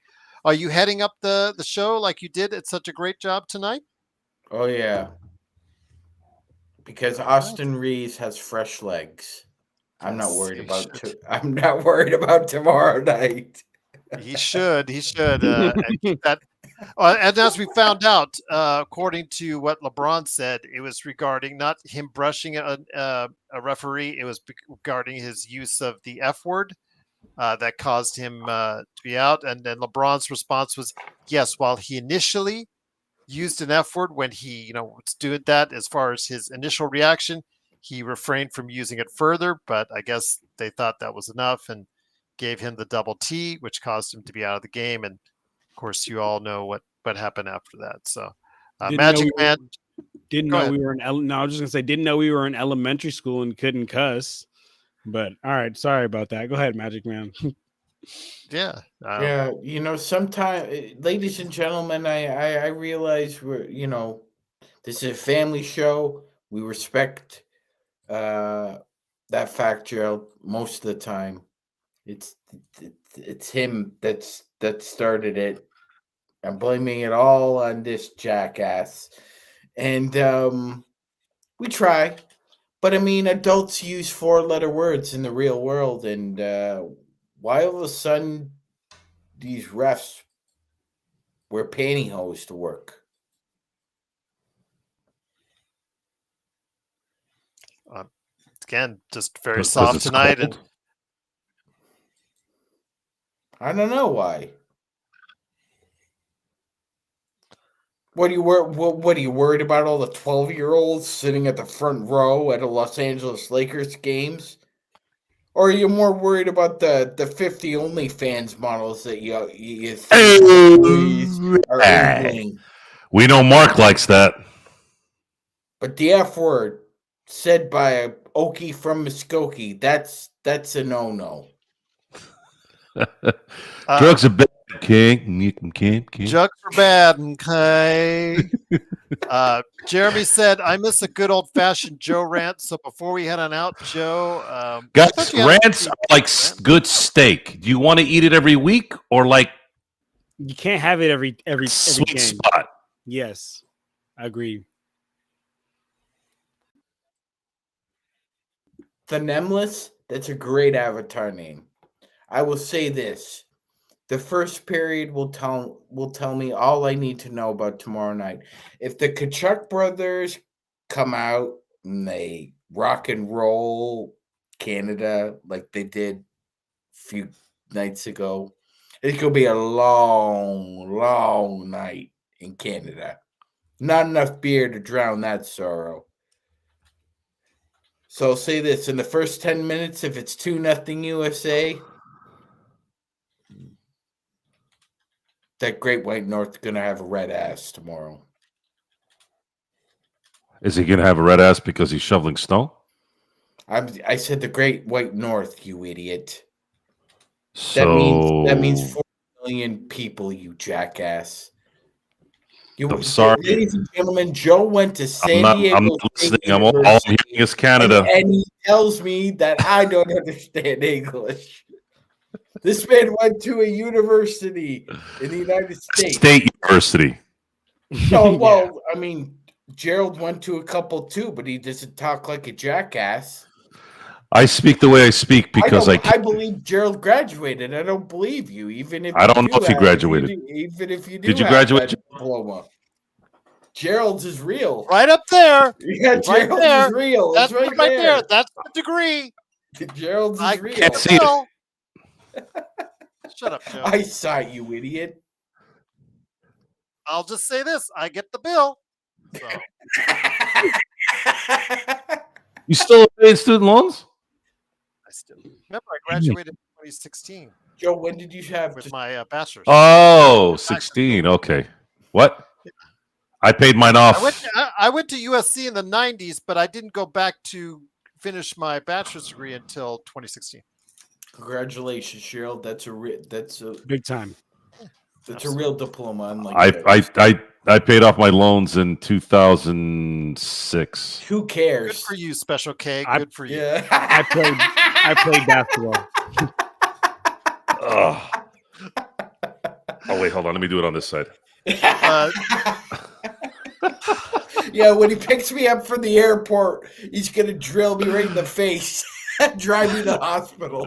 Are you heading up the show like you did? It's such a great job tonight. Oh yeah, because Austin Reeves has fresh legs. I'm not worried about. I'm not worried about tomorrow night. He should. And as we found out, according to what LeBron said, it was regarding not him brushing a referee. It was regarding his use of the F word that caused him to be out. And then LeBron's response was, yes, while he initially used an F word when he, was doing that, as far as his initial reaction, he refrained from using it further. But I guess they thought that was enough and gave him the double T, which caused him to be out of the game. And of course, you all know what happened after that. So, Magic Man didn't know we were in. No, I was just gonna say didn't know we were in elementary school and couldn't cuss. But all right, sorry about that. Go ahead, Magic Man. Yeah. Yeah, sometimes, ladies and gentlemen, I realize we're, this is a family show. We respect that fact, Gerald. Most of the time, it's him that started it. I'm blaming it all on this jackass, and we try, but I mean, adults use 4-letter words in the real world, and why all of a sudden these refs wear pantyhose to work? Again, just very soft tonight, and I don't know why. What are you worried about? All the 12-year-olds sitting at the front row at a Los Angeles Lakers games, or are you more worried about the 50 OnlyFans models that you think are angling? We know Mark likes that, but the F word said by a Okie from Muskogee, that's a no. Drugs are bad, King. Drugs are bad, okay. Jeremy said, "I miss a good old fashioned Joe rant." So before we head on out, Joe, guys, rants are like good steak. Do you want to eat it every week or like? You can't have it every sweet game. Spot. Yes, I agree. The Nemless, that's a great avatar name. I will say this. The first period will tell me all I need to know about tomorrow night. If the Kachuk brothers come out and they rock and roll Canada like they did a few nights ago, it's going to be a long night in Canada. Not enough beer to drown that sorrow. So I'll say this, in the first 10 minutes, if it's 2-0 USA, that Great White North's going to have a red ass tomorrow. Is he going to have a red ass because he's shoveling snow? I said the Great White North, you idiot. So That means 4 million people, you jackass. I'm sorry. Ladies and gentlemen, Joe went to San Diego. I'm not listening. State All I'm University, hearing is Canada. and he tells me that I don't understand English. This man went to a university in the United States. State University. Oh, well, I mean, Gerald went to a couple too, but he doesn't talk like a jackass. I speak the way I speak because I believe Gerald graduated. I don't believe you, even if I don't know if he graduated. Even if you do, Did you have graduate? that diploma. Gerald's is real. Right up there. Yeah, Right Gerald's there. is real. That's It's right there. That's the degree. Gerald's is real. can't see it. Shut up, Joe. I saw it, you idiot. I'll just say this: I get the bill. So. You still paying student loans? I still remember I graduated in 2016 Joe, when did you have with my bachelor's. Oh, 16. Okay. What? I paid mine off. I went to USC in the 90s, but I didn't go back to finish my bachelor's degree until 2016. Congratulations, Gerald. That's a Big time. That's a real diploma. Unlike I paid off my loans in 2006. Who cares? Good for you, Special K. Good for you. Yeah. I played basketball. Ugh. Oh wait, hold on. Let me do it on this side. Yeah, when he picks me up from the airport, he's gonna drill me right in the face, drive me to the hospital.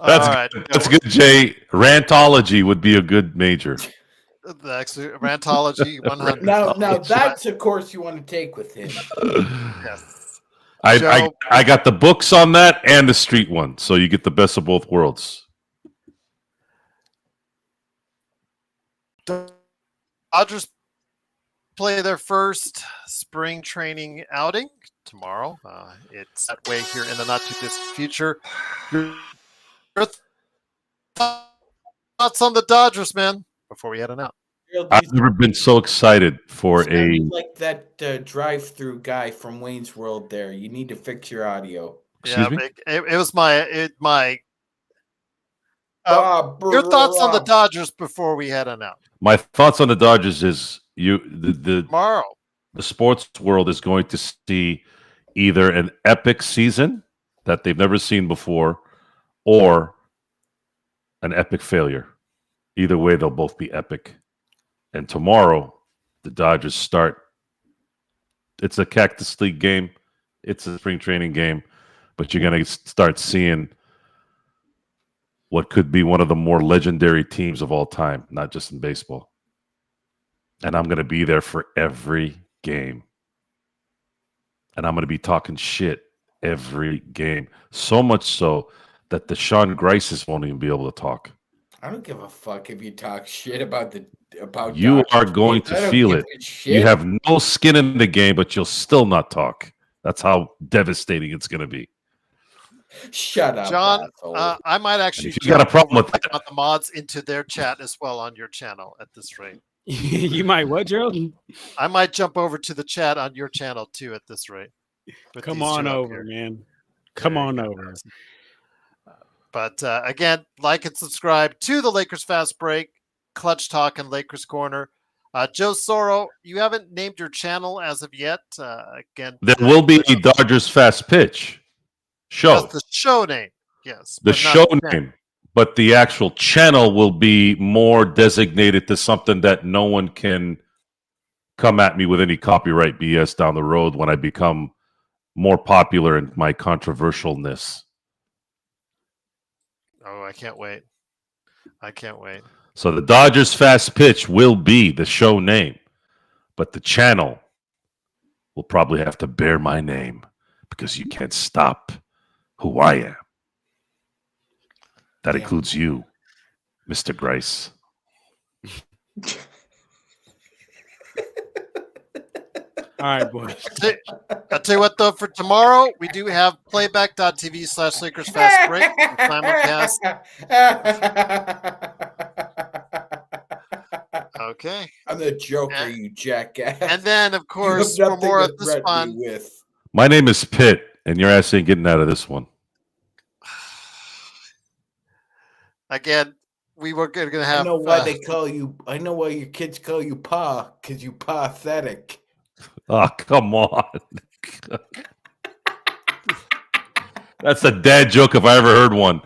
That's All right. good. That's good, Jay. Rantology would be a good major. Actually, Rantology 100. Now that's a course you want to take with him. Yes. I got the books on that and the street one, so you get the best of both worlds. Dodgers play their first spring training outing tomorrow. It's that way here in the not too distant future. Your thoughts on the Dodgers, man, before we head on out? I've never been so excited for like that drive-through guy from Wayne's World. There, you need to fix your audio. Excuse me? It was my your thoughts on the Dodgers before we head on out? My thoughts on the Dodgers is Tomorrow. The sports world is going to see either an epic season that they've never seen before or an epic failure. Either way, they'll both be epic. And tomorrow, the Dodgers start. It's a Cactus League game. It's a spring training game. But you're going to start seeing what could be one of the more legendary teams of all time, not just in baseball. And I'm going to be there for every game. And I'm going to be talking shit every game. So much so that the Sean Grices won't even be able to talk. I don't give a fuck if you talk shit about you Dodgers. are going to feel it. You have no skin in the game, but you'll still not talk. That's how devastating it's going to be. Shut up, John. I might actually. If you got a problem with that, the mods into their chat as well on your channel at this rate. You might what, Gerald? I might jump over to the chat on your channel too at this rate. Come on over, man. Come on over. But again, like and subscribe to the Lakers Fast Break, Clutch Talk, and Lakers Corner. Joe Soro, you haven't named your channel as of yet. Again, there will be a Dodgers Fast Pitch show. That's the show name, yes. The show name, but the actual channel will be more designated to something that no one can come at me with any copyright BS down the road when I become more popular in my controversialness. Oh, I can't wait. I can't wait. So the Dodgers Fast Pitch will be the show name, but the channel will probably have to bear my name because you can't stop who I am. That includes you, Mr. Grice. All right, boys. I'll tell you what, though, for tomorrow, we do have playback.tv/Lakers Fast Break. Simulcast. Okay. I'm the Joker, you jackass. And then, of course, for more of this fun. My name is Pitt, and your ass ain't getting out of this one. Again, we were going to I have. know why they call you. I know why your kids call you Pa, because you pathetic. Oh, come on. That's a dad joke if I ever heard one.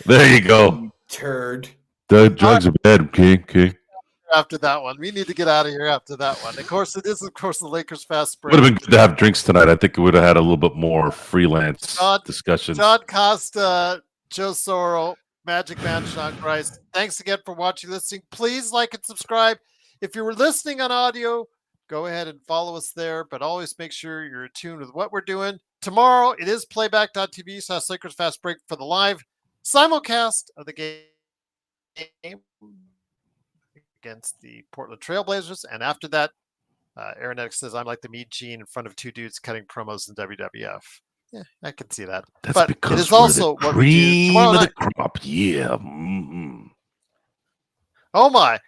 There you go. You turd. The drugs are bad. Okay. After that one, we need to get out of here after that one. Of course, it is. Of course, the Lakers fast break. Would have been good to have drinks tonight. I think it would have had a little bit more freelance discussions. John Costa, Joe Sorrell, Magic Man, Sean Grice. Thanks again for watching, listening. Please like and subscribe. If you were listening on audio, go ahead and follow us there. But always make sure you're attuned with what we're doing. Tomorrow, it is playback.tv/Lakers fast break for the live simulcast of the game against the Portland Trailblazers. And after that, Aaron X says, I'm like the Mean Gene in front of two dudes cutting promos in WWF. Yeah, I can see that. That's but because it is we're also the what we do cream tomorrow of the night. crop. Yeah. Mm-hmm. Oh my.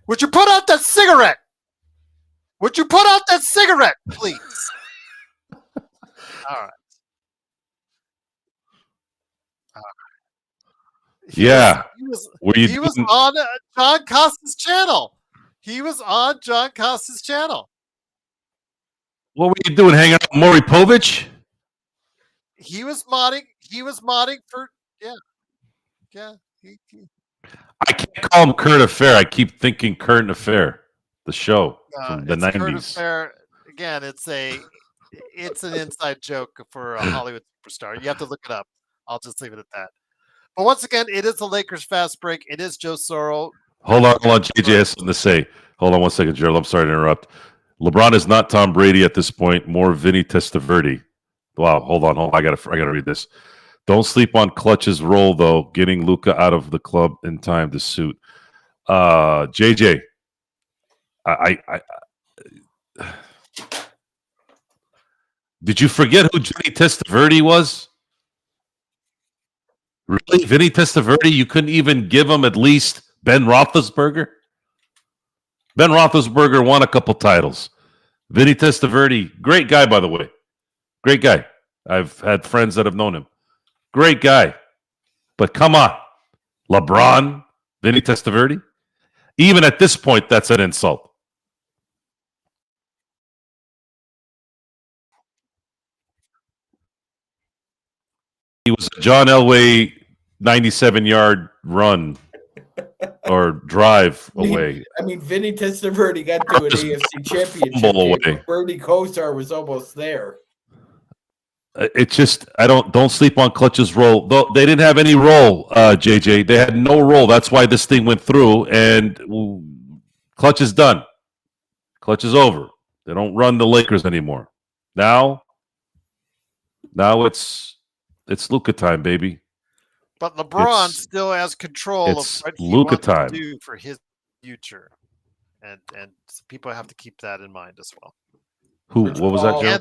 Would you put out that cigarette? Would you put out that cigarette, please? All right. Yeah. He was on John Costa's channel. He was on John Costa's channel. What were you doing? Hanging out with Maury Povich? He was modding for I can't call him Current Affair. I keep thinking Current Affair, the show from the 90s. Current Affair. Again, it's an inside joke for a Hollywood superstar. You have to look it up. I'll just leave it at that. But once again, it is the Lakers fast break. It is Joe Sorrell. Hold on. JJ has something to say. Hold on one second, Gerald. I'm sorry to interrupt. LeBron is not Tom Brady at this point. More Vinny Testaverde. Wow. Hold on. I gotta read this. Don't sleep on Clutch's role, though. Getting Luka out of the club in time to suit. JJ, did you forget who Vinny Testaverde was? Really? Vinny Testaverde? You couldn't even give him at least Ben Roethlisberger? Ben Roethlisberger won a couple titles. Vinny Testaverde, great guy, by the way. Great guy. I've had friends that have known him. Great guy. But come on. LeBron, Vinny Testaverde? Even at this point, that's an insult. He was a John Elway 97-yard run or drive away. I mean, Vinny Testaverde got to an AFC championship game. Bernie Kosar was almost there. It's just don't sleep on Clutch's role. Though they didn't have any role, JJ. They had no role. That's why this thing went through. And Clutch is done. Clutch is over. They don't run the Lakers anymore. Now it's Luka time, baby. But LeBron still has control of what he Luka wants time. to do for his future, and people have to keep that in mind as well. What was that, Joe?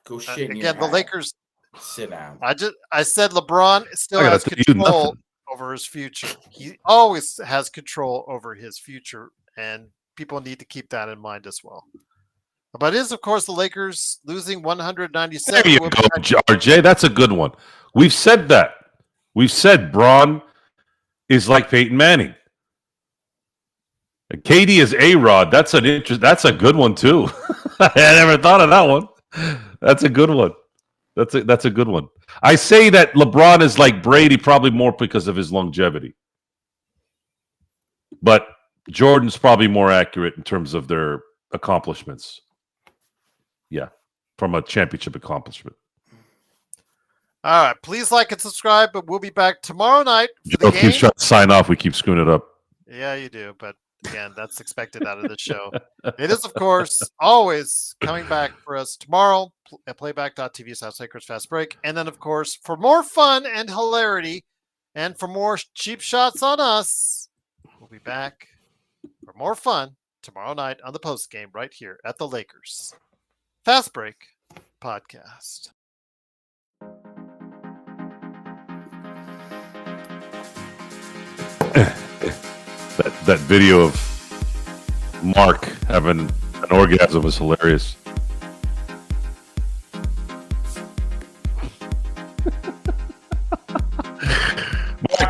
Go shit in again, your the Lakers. Sit down. I said LeBron still has control over his future. He always has control over his future, and people need to keep that in mind as well. But it is, of course, the Lakers losing 197. There you go, RJ. That's a good one. We've said that. We've said Braun is like Peyton Manning. KD is A-Rod. That's a good one too. I never thought of that one. That's a good one. That's a good one. I say that LeBron is like Brady, probably more because of his longevity. But Jordan's probably more accurate in terms of their accomplishments. Yeah, from a championship accomplishment. All right, please like and subscribe, but we'll be back tomorrow night for Joe the game. keeps trying to sign off. We keep screwing it up. Yeah, you do, but again, that's expected out of the show. It is, of course, always coming back for us tomorrow at playback.tv/Lakers Fast Break. And then, of course, for more fun and hilarity and for more cheap shots on us, we'll be back for more fun tomorrow night on the post game right here at the Lakers Fast Break podcast. That video of Mark having an orgasm was hilarious.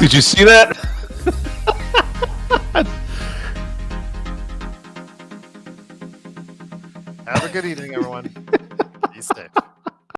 Did you see that? Have a good evening, everyone. Be safe.